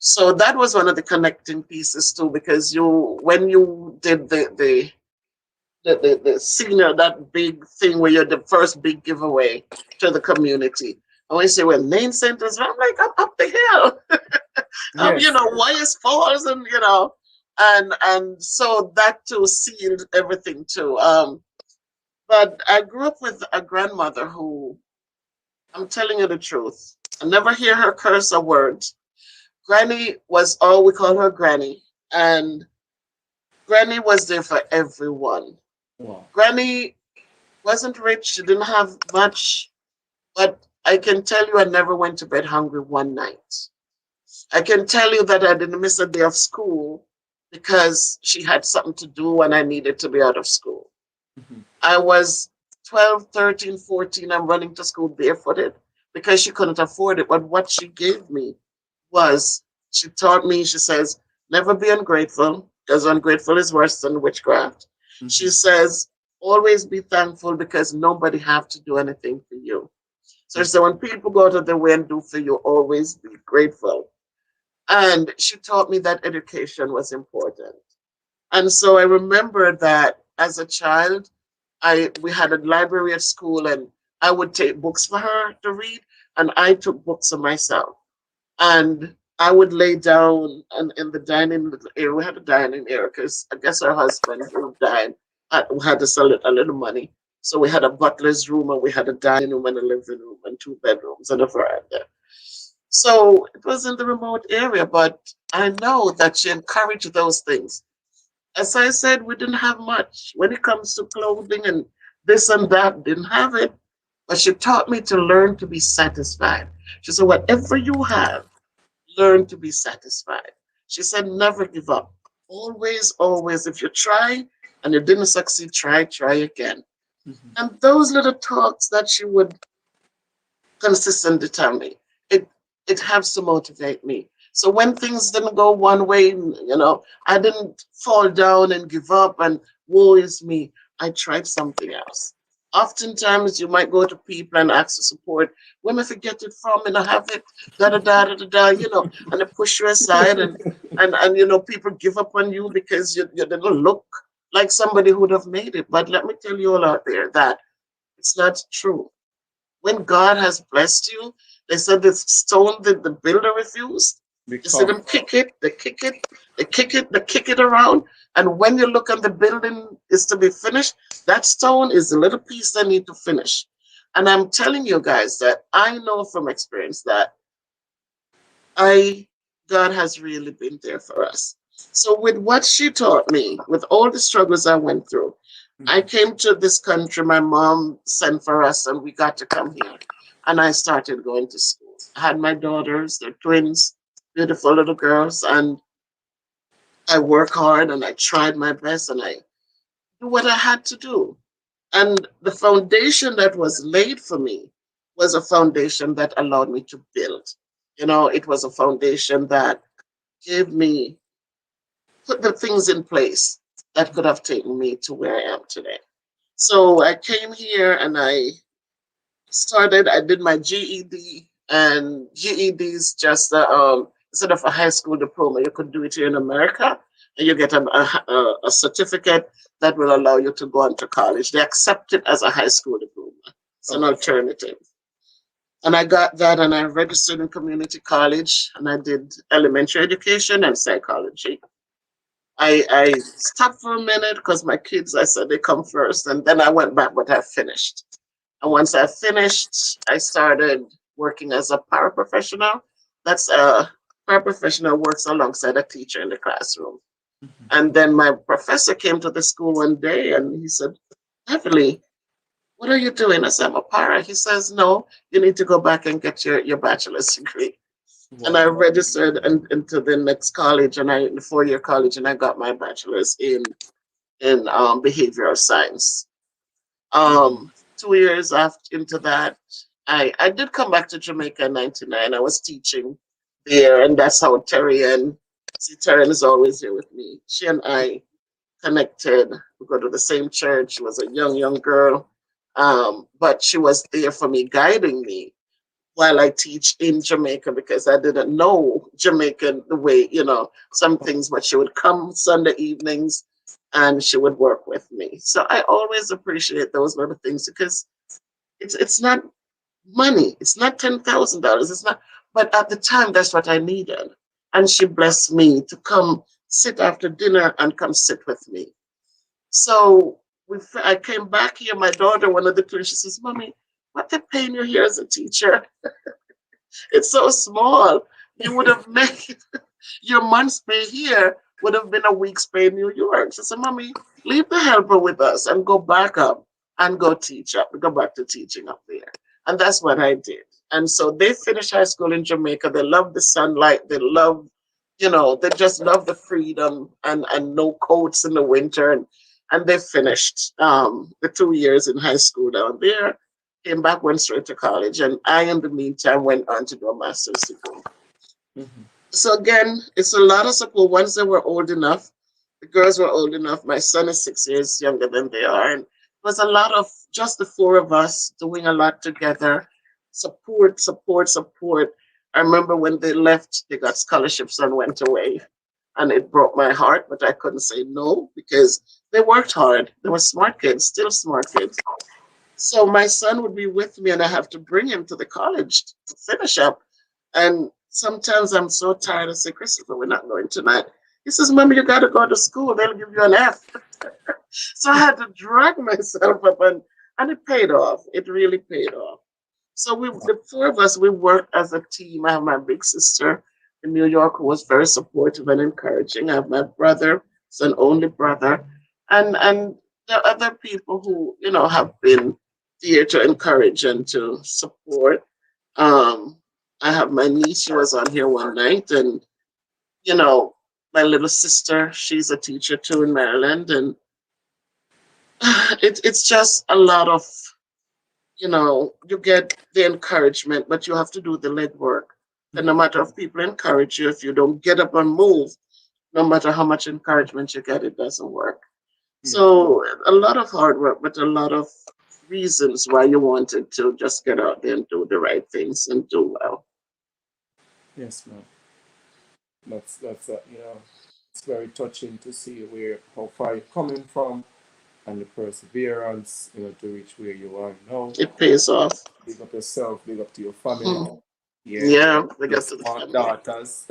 So that was one of the connecting pieces too, because you when you did the senior, that big thing where you're the first big giveaway to the community. And when you say, well, main centers, I'm like, I'm up the hill. Yes. Wyeth Falls, and and so that too sealed everything too. But I grew up with a grandmother who, I'm telling you the truth, I never hear her curse a word. Granny was all we call her Granny, and Granny was there for everyone. Wow. Granny wasn't rich; she didn't have much, but I can tell you, I never went to bed hungry one night. I can tell you that I didn't miss a day of school because she had something to do and I needed to be out of school. Mm-hmm. I was 12, 13, 14. I'm running to school barefooted because she couldn't afford it. But what she gave me was, she taught me, she says, never be ungrateful because ungrateful is worse than witchcraft. Mm-hmm. She says, always be thankful because nobody have to do anything for you. So she said, when people go out of their way and do for you, always be grateful. And she taught me that education was important. And so I remember that as a child, I we had a library at school, and I would take books for her to read, and I took books for myself. And I would lay down in the dining area. We had a dining area because I guess her husband who died had us a little money. So we had a butler's room, and we had a dining room and a living room and two bedrooms and a veranda. So it was in the remote area, but I know that she encouraged those things. As I said, we didn't have much when it comes to clothing and this and that, didn't have it. But she taught me to learn to be satisfied. She said, whatever you have, learn to be satisfied. She said, never give up. Always, always, if you try and you didn't succeed, try again. Mm-hmm. And those little talks that she would consistently tell me, it it helps to motivate me. So when things didn't go one way, I didn't fall down and give up and woe is me. I tried something else. Oftentimes you might go to people and ask for support. Where am I get it from? And I have it, da da da da da da, and they push you aside, and people give up on you because you didn't look like somebody who would have made it. But let me tell you all out there that it's not true. When God has blessed you, they said the stone that the builder refused. You see Become. them kick it, they kick it, they kick it, they kick it around. And when you look and the building is to be finished, that stone is the little piece they need to finish. And I'm telling you guys that I know from experience that I God has really been there for us. So with what she taught me, with all the struggles I went through, I Mm-hmm. came to this country. My mom sent for us, and we got to come here. And I started going to school. I had my daughters, they're twins, beautiful little girls, and I work hard and I tried my best and I do what I had to do. And the foundation that was laid for me was a foundation that allowed me to build. It was a foundation that gave me, put the things in place that could have taken me to where I am today. So I came here and I did my GED, and GED is just instead of a high school diploma, you could do it here in America, and you get a certificate that will allow you to go on to college. They accept it as a high school diploma. It's an Okay. alternative. And I got that, and I registered in community college, and I did elementary education and psychology. I stopped for a minute because my kids, I said they come first, and then I went back, but I finished. And once I finished, I started working as a paraprofessional. That's a paraprofessional works alongside a teacher in the classroom. Mhm. And then my professor came to the school one day and he said, Heavenly, what are you doing? I said, I'm a para. He says, no, you need to go back and get your bachelor's degree. And I Wow. registered into the next college and the 4-year college, and I got my bachelor's in behavioral science. Mhm. 2 years after into that, I did come back to Jamaica in '99. I was teaching there, and that's how Terry, see, Terry is always here with me. She and I connected. We go to the same church. She was a young girl, but she was there for me, guiding me while I teach in Jamaica because I didn't know Jamaican the way, some things, but she would come Sunday evenings and she would work with me. So I always appreciate those little things because it's not money. It's not $10,000. It's not, but at the time that's what I needed. And she blessed me to come sit after dinner and come sit with me. So I came back here. My daughter, one of the twins, she says, "Mommy, what they paying you here as a teacher? It's so small. You would have made your month's pay here would have been a week's pay in New York." She said, "Mommy, leave the helper with us and go back up and go back to teaching up there." And that's what I did. And so they finished high school in Jamaica. They love the sunlight. They love, they just love the freedom and no coats in the winter. And they finished the 2 years in high school down there, came back, went straight to college. And I, in the meantime, went on to do a master's degree. Mhm. So again, it's a lot of support. Once they were old enough, the girls were old enough. My son is 6 years younger than they are. And it was a lot of just the four of us doing a lot together. Support, support, support. I remember when they left, they got scholarships and went away. And it broke my heart, but I couldn't say no because they worked hard. They were smart kids, still smart kids. So my son would be with me and I have to bring him to the college to finish up. And sometimes I'm so tired. I say, Christopher, we're not going tonight. He says, Mommy, you got to go to school. They'll give you an F. So I had to drag myself up and it paid off. It really paid off. So the four of us, we worked as a team. I have my big sister in New York who was very supportive and encouraging. I have my brother, it's an only brother. And there are other people who, have been there to encourage and to support. Um, I have my niece, she was on here one night, and you know, my little sister, she's a teacher too in Maryland, and it's just a lot of, you get the encouragement, but you have to do the legwork. And no Mhm. matter if people encourage you, if you don't get up and move, no matter how much encouragement you get, it doesn't work. Yes. So a lot of hard work, but a lot of reasons why you wanted to just get out there and do the right things and do well. Yes, ma'am. That's it's very touching to see where how far you're coming from and the perseverance, to reach where you are now. It pays off. Big up yourself, big up to your family. Mhm. Yeah, Yeah, they your got to the smart family. daughters.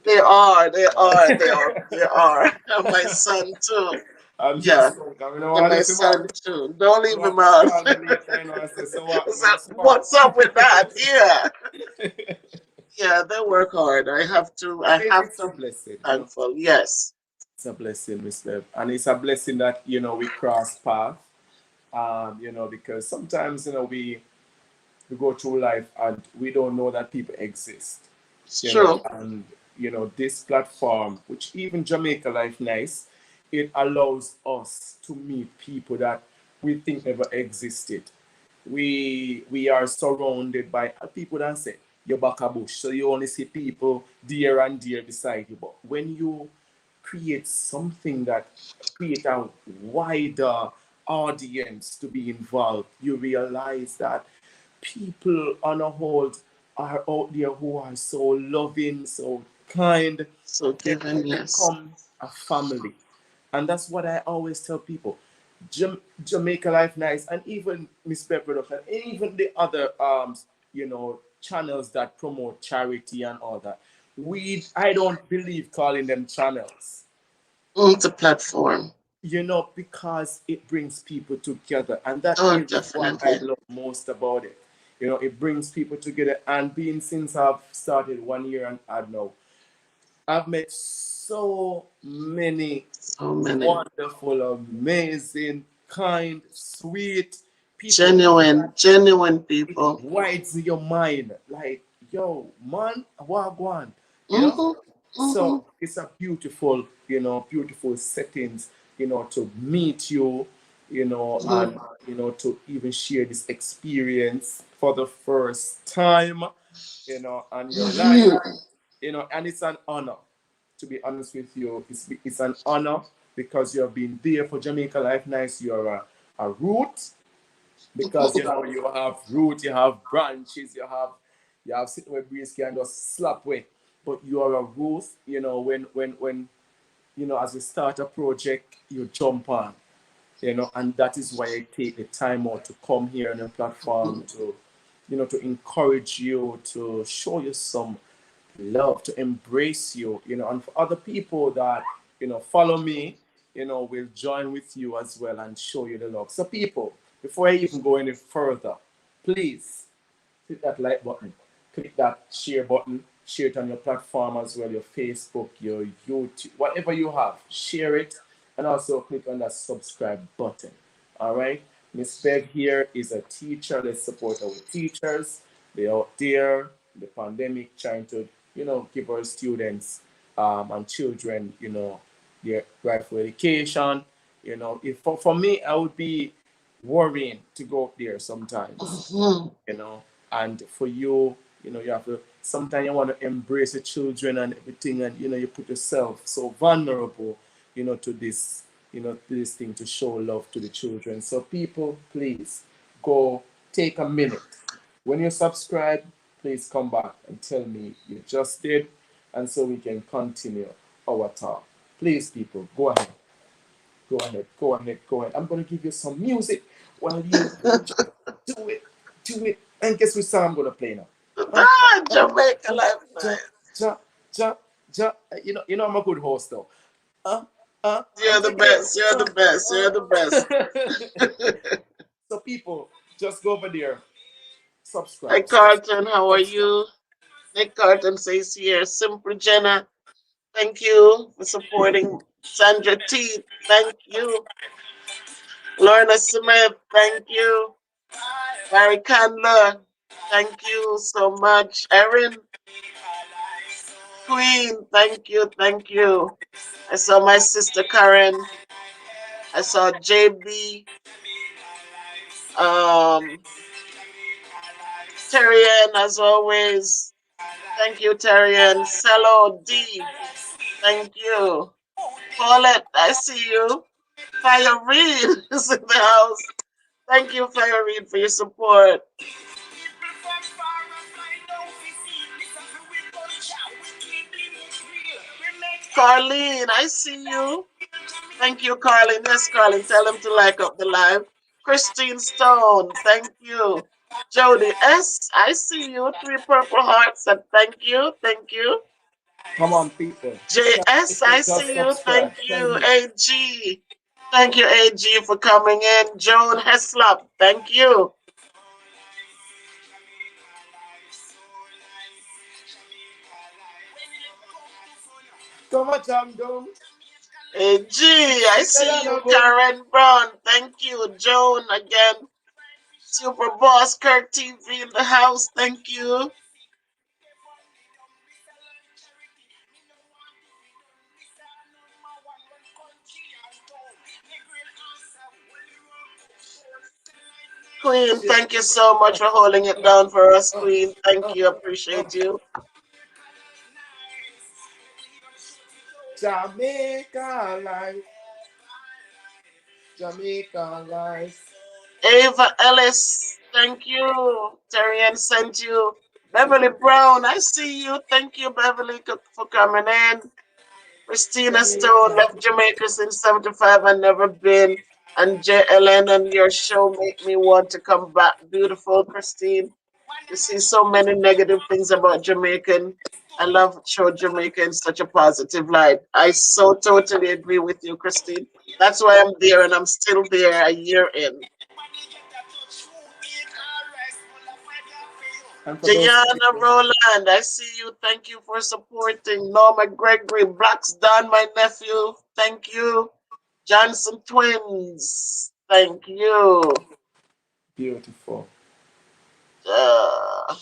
They are, they are, they are, they are. My son too. I'm Yeah, just like, I mean, I and want to my leave him out. son too. Don't I leave him want to out. call me later, I say, so what? So You're smart. what's up with that? Yeah, yeah, they work hard. I have It's to a be blessing. thankful. Yes, It's a blessing, Miss Bev. And it's a blessing that, we cross paths. Because sometimes, we go through life and we don't know that people exist. it's true. And this platform, which even Jamaica Life Nice, it allows us to meet people that we think never existed. We are surrounded by people that say you're back a bush, so you only see people dear and dear beside you. But when you create something that create a wider audience to be involved, you realize that people on a whole are out there who are so loving, so kind. So They given, yes. become a family. And that's what I always tell people. Jamaica Life Nice and even Miss Pep Production, and even the other channels that promote charity and all that. I don't believe calling them channels. It's a platform. Because it brings people together, and that Oh, is what I definitely. love most about it. It brings people together, and being since I've started 1 year and odd now, I've met so many So many. wonderful, amazing, kind, sweet people Genuine, genuine it people. widens your mind. Like, yo, man, wagwan, you know? Mm-hmm. Mm-hmm. So it's a beautiful, beautiful settings, to meet you, and, to even share this experience for the first time, and your life, Mm-hmm. and it's an honor, to be honest with you. It's an honor because you have been there for Jamaica Life Nice. You're a root, because you have root, you have branches, you have sitting where breeze can just slap away. But you are a root, when as you start a project, you jump on, and that is why I take the time out to come here on the platform to encourage you, to show you some love, to embrace you, and for other people that, follow me, will join with you as well and show you the love. So, people, before I even go any further, please click that like button, click that share button, share it on your platform as well, your Facebook, your YouTube, whatever you have, share it, and also click on that subscribe button. All right, Miss Bev here is a teacher. Let's support our teachers. They're out there, the pandemic, trying to, give our students, and children, their rightful education. If for me, I would be worrying to go out there sometimes, Mm-hmm. you know. And for you, you have to, sometimes you want to embrace the children and everything, and you put yourself so vulnerable, to this thing, to show love to the children. So people, please go take a minute. When you subscribe, please come back and tell me you just did, and so we can continue our talk. Please, people, go ahead. Go ahead, go ahead, go ahead. I'm gonna give you some music while you just do it, do it. And guess which song I'm gonna play now? Uh, Ah, uh, Jamaica uh, Life ja, Night. ja, ja, ja. I'm a good host though. I'm You're the taking it. best. You're the best. You're the best. So people, just go over there, Hi, subscribe, Carlton. How are subscribe. you? Nick Carlton says here, Simple Jenna. Thank you for supporting Sandra T. Thank you. Lorna Smith. Thank you. Barry Candler. Thank you so much. Erin Queen. Thank you. Thank you. I saw my sister Karen. I saw JB. Um, Terrian, as always. Thank you, Terrian. Cello D. Thank you. Paulette, I see you. Fire Reed is in the house. Thank you, Fire Reed, for your support. Carlene, I see you. Thank you, Carlene. Yes, Carlene, tell them to like up the live. Christine Stone, thank you. Jody S, I see you. Three purple hearts, and thank you, thank you. Come on, people. JS, If you I just see you. subscribe, Thank tell you. me. AG. Thank you, AG, for coming in. Joan Heslop, thank you. Come on, jam down. AG, I Tell see her no you. good. Karen Brown, thank you. Joan again. Super Boss Kirk TV in the house, thank you. Queen, thank you so much for holding it down for us, Queen. Thank you. Appreciate you. Jamaica life, Jamaica life. Ava Ellis, thank you. Terrian sent you. Beverly Brown, I see you. Thank you, Beverly, for coming in. Christina Stone Jamaica. left Jamaica since 75 and never been. And JLN and your show make me want to come back. Beautiful, Christine. You see so many negative things about Jamaican. I love show Jamaica in such a positive light. I so totally agree with you, Christine. That's why I'm there and I'm still there a year in. And for those Jayana people, Roland, I see you. Thank you for supporting. Norma Gregory, Blacks Don, my nephew. Thank you. Johnson Twins. Thank you. beautiful. Uh,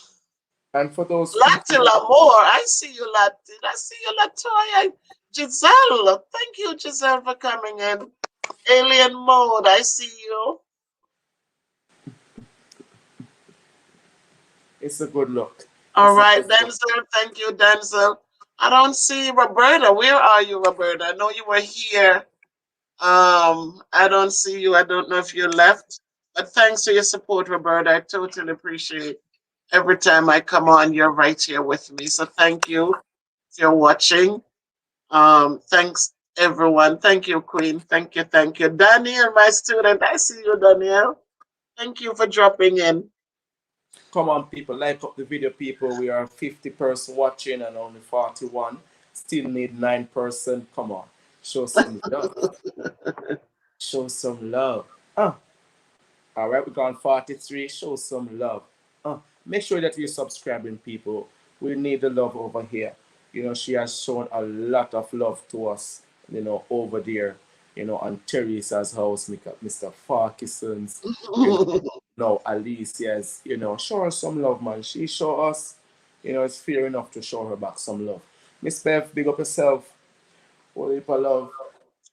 And for those Lati people, Lamour. I see you, Lati. I see you, Latoya. Giselle. Thank you, Giselle, for coming in. Alien Mode. I see you. it's a good look. All It's a right, good look. Denzel. Thank you, Denzel. I don't see Roberta. Where are you, Roberta? I know you were here. I don't see you. I don't know if you left. But thanks for your support, Roberta. I totally appreciate every time I come on, you're right here with me. So thank you if you're watching. Thanks everyone. Thank you, Queen. Thank you, thank you. Daniel, my student. I see you, Daniel. Thank you for dropping in. Come on, people, like up the video, people. We are 50% watching and only 41. Still need 9%. Come on, show some love. Show some love. All right, we're on 43. Show some love. Make sure that you're subscribing, people. We need the love over here. You know, she has shown a lot of love to us, you know, over there, you know, on Teresa's house, Mr. Farkison's, you know, no, Alicia's, you know, show her some love, man. She show us, you know, it's fair enough to show her back some love. Miss Bev, big up yourself. Whole heap of love.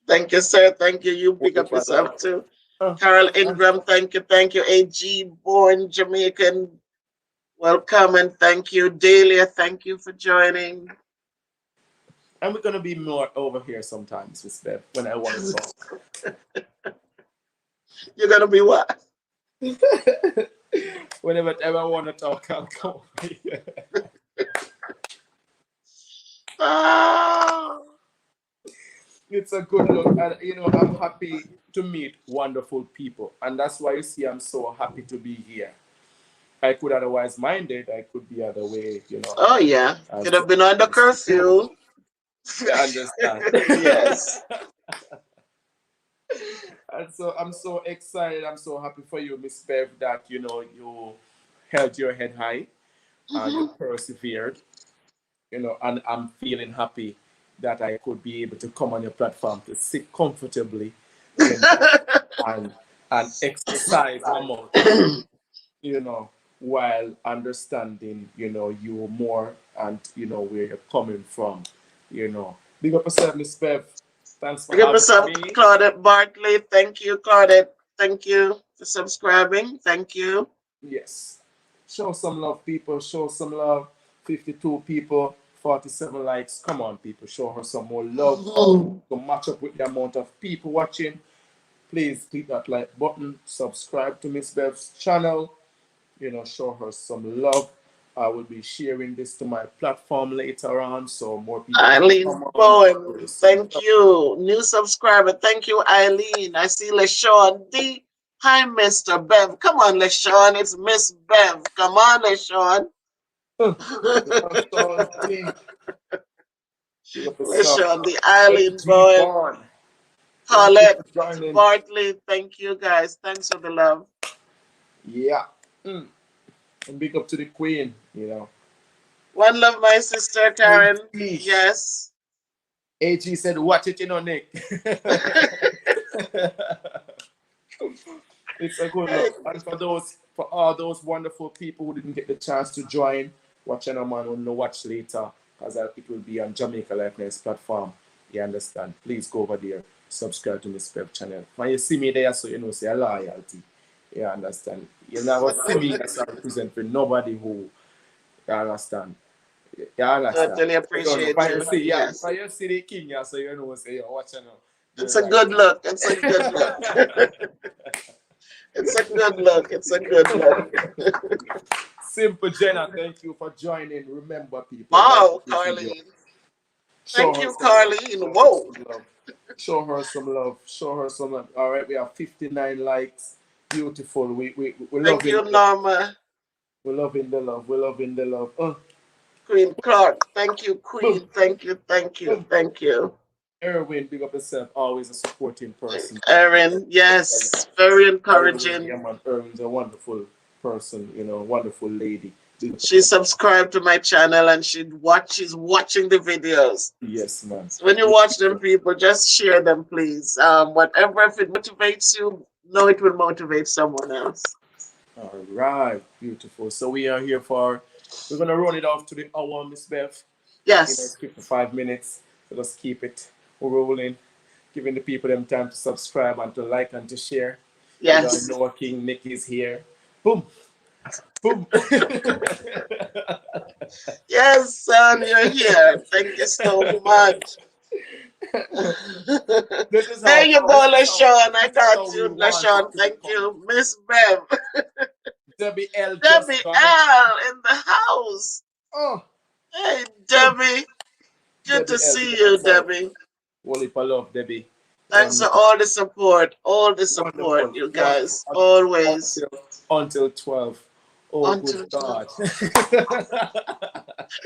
Thank you, sir. Thank you. You Whole pick heap up of yourself love. too. Uh, Carol uh. Ingram, thank you. Thank you. AG, born Jamaican. Welcome and thank you. Dahlia, thank you for joining. And we're gonna be more over here sometimes, Miss Bev, when I want to talk. You're going to be what? Whenever I want to talk, I'll come over here. Ah. It's a good look, and you know, I'm happy to meet wonderful people, and that's why you see I'm so happy to be here. I could otherwise mind it, I could be other way, you know. Oh, yeah. As Could have been under curfew. you understand. Yes. And so I'm so excited. I'm so happy for you, Miss Bev, that you know you held your head high and you persevered. You know, and I'm feeling happy that I could be able to come on your platform to sit comfortably, you know, and and exercise my mouth, you know, while understanding, you know, you more and you know where you're coming from, you know. Big up yourself, Miss Bev. Thanks for Give having us up, me. Claudette Bartley. Thank you, Claudette. Thank you for subscribing. Thank you. Yes. Show some love, people. Show some love. 52 people, 47 likes. Come on, people. Show her some more love. To match up with the amount of people watching, please click that like button. Subscribe to Miss Bev's channel. You know, show her some love. I will be sharing this to my platform later on so more people can Eileen come on. Show Bowen, some thank love. you. New subscriber, thank you, Eileen. I see LaShawn D. Hi, Mr. Bev. Come on, LaShawn. It's Miss Bev. Come on, LaShawn. Sean D. Big up yourself. LaShawn D. Eileen AG Bowen. Bond. Thank you Paulette for joining. Bartley, thank you, guys. Thanks for the love. Yeah. And big up to the queen, you know. One love, my sister, Karen. AG. Yes. AG said, watch it, you know, Nick. It's a good look. And for all those wonderful people who didn't get the chance to join, watch channel man will watch later because it will be on Jamaica Likeness platform. You understand? Please go over there, subscribe to my Spep channel. When you see me there, so you know, say a loyalty. You understand? You never see me as I represent for nobody who, you understand? You understand? Totally You don't know. appreciate you. If Yes. you see the king, yeah, so you know, say, you're watching the It's a right good thing. look. It's a good look. It's a good look. It's a good look. Simple Jenna, thank you for joining. Remember, people, like Wow, this video. Carleen. Show Thank her you, some love. Carleen. Show her Whoa. some love. Show her some love. Show her some love. All right, we have 59 likes. Beautiful. We Thank loving you, the love. Norma. We're loving the love. We're loving the love. Queen Clark. Thank you, Boom, Queen. Thank you, thank you, boom. thank you. Erwin, big up yourself. Always a supporting person. Erin, yes, very Always, encouraging. yeah, man. Erwin's a wonderful person, wonderful lady. Big up She yourself. subscribed to my channel and she's watching the videos. Yes, man. So when you watch them, people, just share them, please. Whatever, if it motivates you, know it will motivate someone else. All right, beautiful. So we are here we're gonna run it off to the hour, Miss Bev. Yes, Keep for 5 minutes. So let's keep it rolling, giving the people them time to subscribe and to like and to share. We got yes, Noah King, Nikki's here. Boom, boom. yes, son, you're here. Thank you so much. This is There how you go, LaShawn. I this is got how we you, want it LaShawn. to Thank become. you. Miss Bev. Debbie L Debbie just connect. L in the house. Oh, Hey, boom. Debbie. Good Debbie to L, big see up you, yourself. Debbie. Wally for love, Debbie. Thanks for all the support. All the support, Wonderful, you wonderful. guys. Always. Until 12. Oh, good Until 12. God.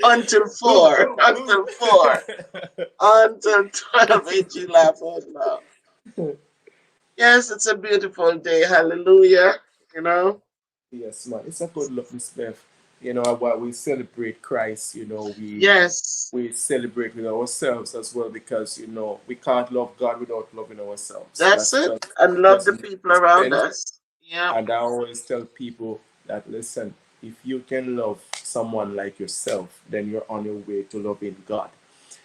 Until Boom, 4. boom, boom. Until 4. Until 12. Ain't you laugh out loud. Yes, it's a beautiful day. Hallelujah. You know? Yes, man. It's a good look, Miss Beth. While we celebrate Christ, Yes. we celebrate with ourselves as well because, we can't love God without loving ourselves. That's That's it. just, And love just the makes people around sense. us. Yeah. And I always tell people that, listen, if you can love someone like yourself, then you're on your way to loving God.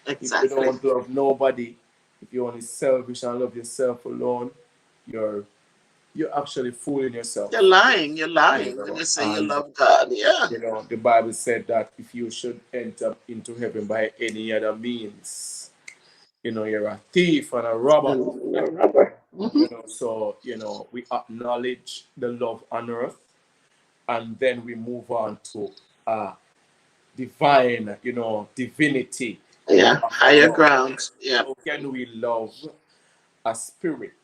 If you Exactly. don't love nobody, if you're only selfish and love yourself alone, you're you're actually fooling You're yourself. lying. You're You lying when know, you say you and love God. Yeah. the Bible said that if you should enter into heaven by any other means, you're a thief and a robber. And no rubber. So we acknowledge the love on earth, and then we move on to divine, divinity, Yeah. of Higher love. ground. Yeah. How can we love a spirit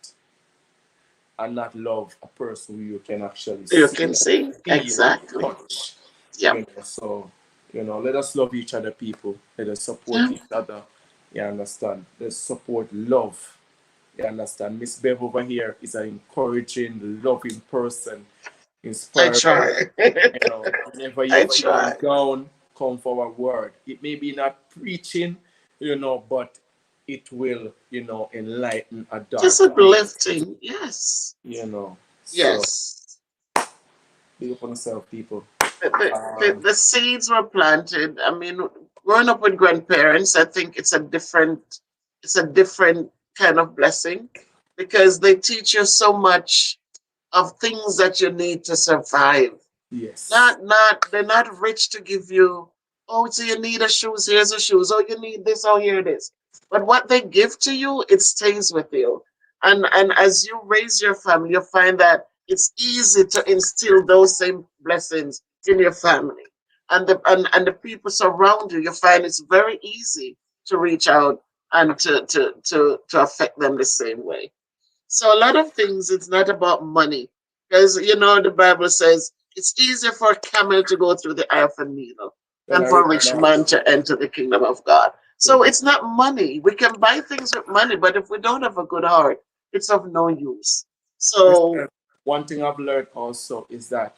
and not love a person who you can actually You see, can see. feel, Exactly. touch? Yep. So let us love each other, people. Let us support Yeah. each other. You understand? Let's support love. You understand? Miss Bev over here is an encouraging, loving person, I inspiring. try. Whenever I you're feeling try. down, come for a word. It may be not preaching, but it will, enlighten a Just dark place. uplifting. Yes. So Yes. big up on yourself, people. The seeds were planted. I mean, growing up with grandparents, I think it's a different kind of blessing because they teach you so much of things that you need to survive. Yes. They're not rich to give you, oh, so you need a shoes, here's a shoes, oh, you need this, oh, here it is. But what they give to you, it stays with you. And as you raise your family, you find that it's easy to instill those same blessings in your family. And the people surround you, you find it's very easy to reach out and to affect them the same way. So a lot of things, it's not about money. Because, the Bible says it's easier for a camel to go through the eye of a needle Then than I for a rich man realized, to enter the kingdom of God. So it's not money. We can buy things with money, but if we don't have a good heart, it's of no use. So, one thing I've learned also is that,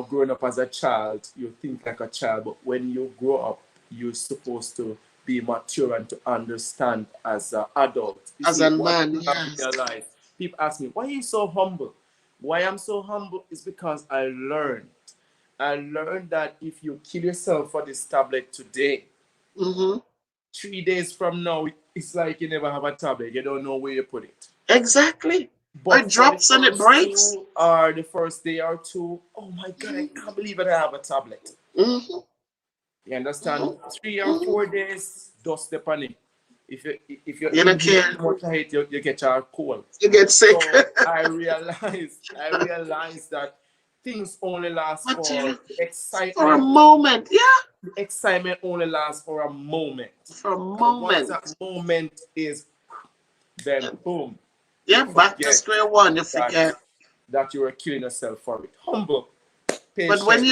growing up as a child, you think like a child, but when you grow up, you're supposed to be mature and to understand as an adult. You as see, a one man, thing I've yes. realized, people ask me, why are you so humble? Why I'm so humble is because I learned. I learned that if you kill yourself for this tablet today, Hmm. 3 days from now, it's like you never have a tablet. You don't know where you put it. Exactly. But It for the drops and it first breaks. two or the first day or two, oh my God, I can't believe it. I have a tablet. Hmm. You understand? Hmm. 3 or 4 days, dust upon it. If you You don't inhale care. too much of it, you get your cold. You get sick. So I realized that things only last But for for a excitement. moment, yeah, The excitement only lasts for a moment. for a And once moment. that moment is, then boom, you Yeah, back to forget square one. You that forget. that you are killing yourself for it. Humble, But patient. when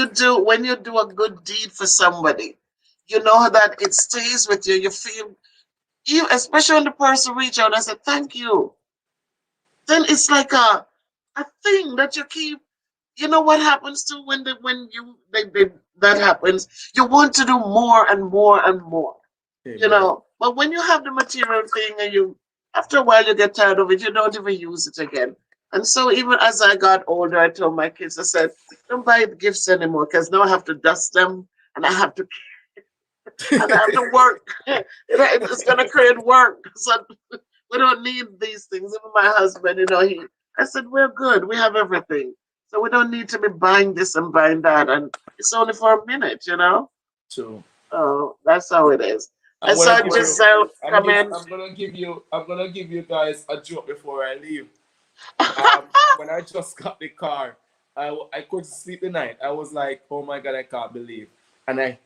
you do a good deed for somebody, you know that it stays with you. You feel, you, especially when the person reach out and say thank you, then it's like a thing that you keep. You know what happens to when you that happens, you want to do more and more and more, you Amen. know. But when you have the material thing and you, after a while, you get tired of it, you don't even use it again. And so even as I got older, I told my kids, I said, don't buy gifts anymore because now I have to dust them and I have to work. It's gonna create work. So we don't need these things. Even my husband, you know, I said, we're good. We have everything. So we don't need to be buying this and buying that. And it's only for a minute, you know? So Oh, that's how it is. I I'm gonna saw give you. Giselle come in. I'm gonna give you guys a joke before I leave. When I just got the car, I couldn't sleep the night. I was like, oh my god, I can't believe. And I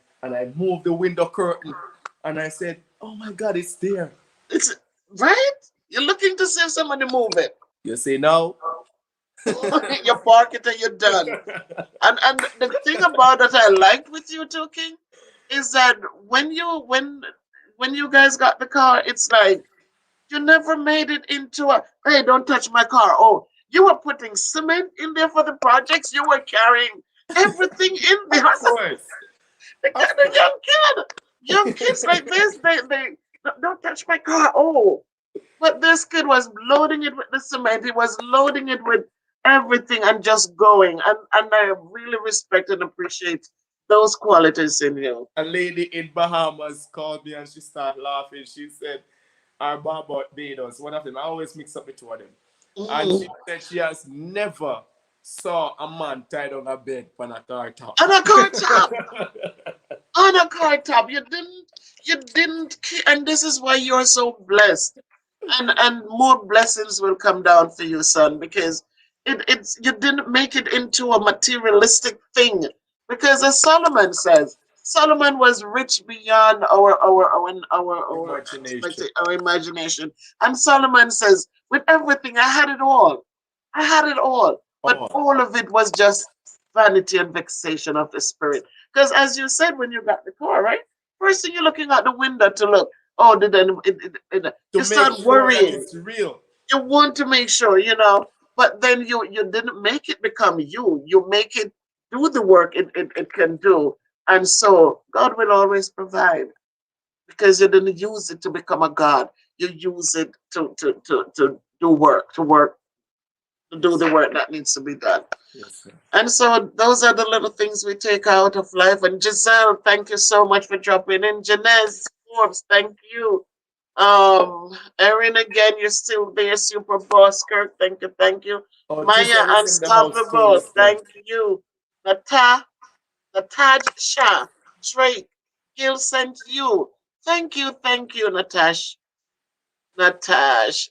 moved the window curtain, and I said, oh my god, it's there. It's right? You're looking to see if somebody move it. You say no. You park it and you're done. And the thing about that I liked with you too, King, is that when you guys got the car, it's like you never made it into a hey, don't touch my car. Oh, you were putting cement in there for the projects. You were carrying everything in there. Of course. Of The young kids like this, they don't touch my car. Oh, but this kid was loading it with the cement. He was loading it with everything and just going. And I really respect and appreciate those qualities in you. a lady in Bahamas called me and she started laughing. She said, our Barbados, one of them, I always mix up the two of them. And Mm. she said she has never saw a man tied on a bed on a car top. On a car top. On a car top. You didn't, and this is why you're so blessed. And more blessings will come down for you, son, because it's you didn't make it into a materialistic thing. Because as Solomon says, Solomon was rich beyond our Imagination. our imagination. And Solomon says, with everything, I had it all. I had it all. But Oh, all of it was just vanity and vexation of the spirit. Because as you said when you got the car, right? First thing you're looking out the window to look, oh, to you make start sure that worrying. it's real. You want to make sure, you know, but then you didn't make it become you. You make it do the work it can do. And so God will always provide because you didn't use it to become a God. You use it to do work, to do the work that needs to be done. Yes, sir. And so those are the little things we take out of life. And Giselle, thank you so much for dropping in. Janez Forbes, thank you. Erin, again, you're still there. Super Boss Kirk, thank you, thank you. Oh, Maya Giselle is in the house too, Unstoppable, Mister. thank you. Nataj Shah, Drake, Gil sent you. Thank you, Natash. Natash.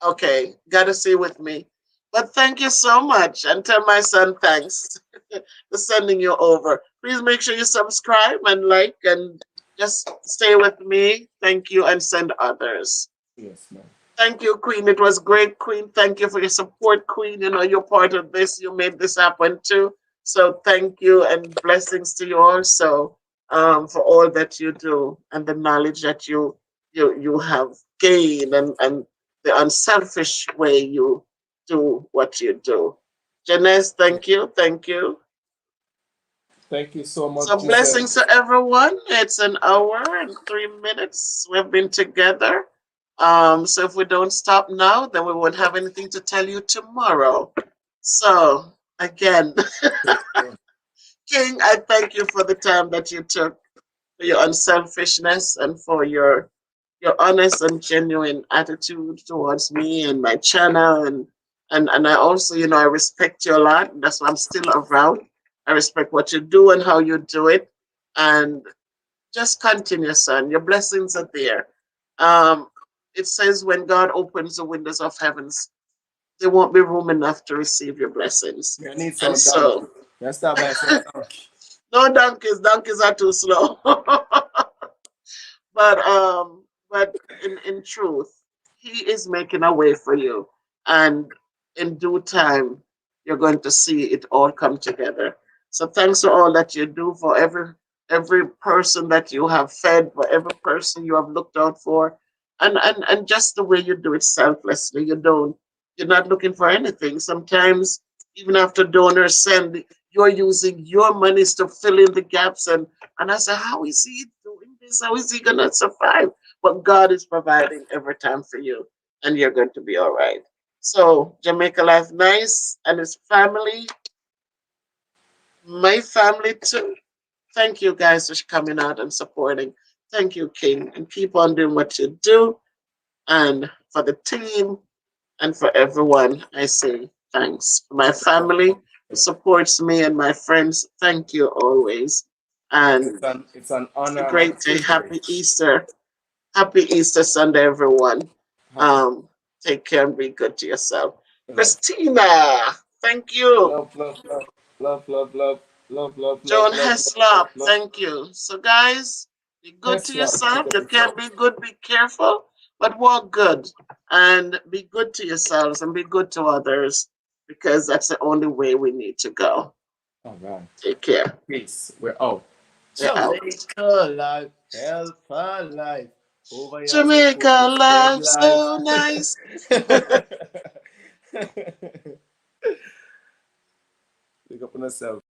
Okay, gotta see with me. But thank you so much. And tell my son thanks for sending you over. Please make sure you subscribe and like and just stay with me. Thank you and send others. Yes, ma'am. Thank you, Queen. It was great, Queen. Thank you for your support, Queen. You know, you're part of this. You made this happen too. So thank you and blessings to you also for all that you do and the knowledge that you have gained and the unselfish way you do what you do. Janice, thank you. Thank you. Thank you so So much, Giselle. blessings to everyone. It's an hour and 3 minutes. We've been together. So if we don't stop now, then we won't have anything to tell you tomorrow. So again, Yes, sir. King, I thank you for the time that you took, for your unselfishness and for your honest and genuine attitude towards me and my channel and I also, you know, I respect you a lot. That's why I'm still around. I respect what you do and how you do it. And just continue, son. Your blessings are there. Um, it says when God opens the windows of heavens, there won't be room enough to receive your blessings. I need And some donkey. so, Let's start by some donkey. no donkeys, donkeys are too slow. But in truth, he is making a way for you. And in due time, you're going to see it all come together. So thanks for all that you do for every every person that you have fed, for every person you have looked out for, and just the way you do it selflessly. You're not looking for anything. Sometimes even after donors send, you're using your monies to fill in the gaps, and I say, how is he doing this? How is he gonna survive? But God is providing every time for you, and you're going to be all right. So Jamaica Life Nice and his family, my family too. Thank you guys for coming out and supporting. Thank you, King, and keep on doing what you do. And for the team and for everyone, I say thanks. For my family who supports me and my friends, thank you always. And It's an it's a honor and a great day. Happy privilege. Easter. Happy Easter Sunday, everyone. Happy. Take care and be good to yourself. Love. Christina, thank you. Love, love, love, love, love, love, love, love, love, John love, love, Heslop, love. thank you. So, guys, be good to Tesla, pick yourself. up You the phone. can't be good, be careful, but walk good and be good to yourselves and be good to others because that's the only way we need to go. All right. Take care. Peace. We're out. We're out. Jamaica life, helper life. Over here, say Jamaica Cooper Spread life life. so nice. Pick up on yourself.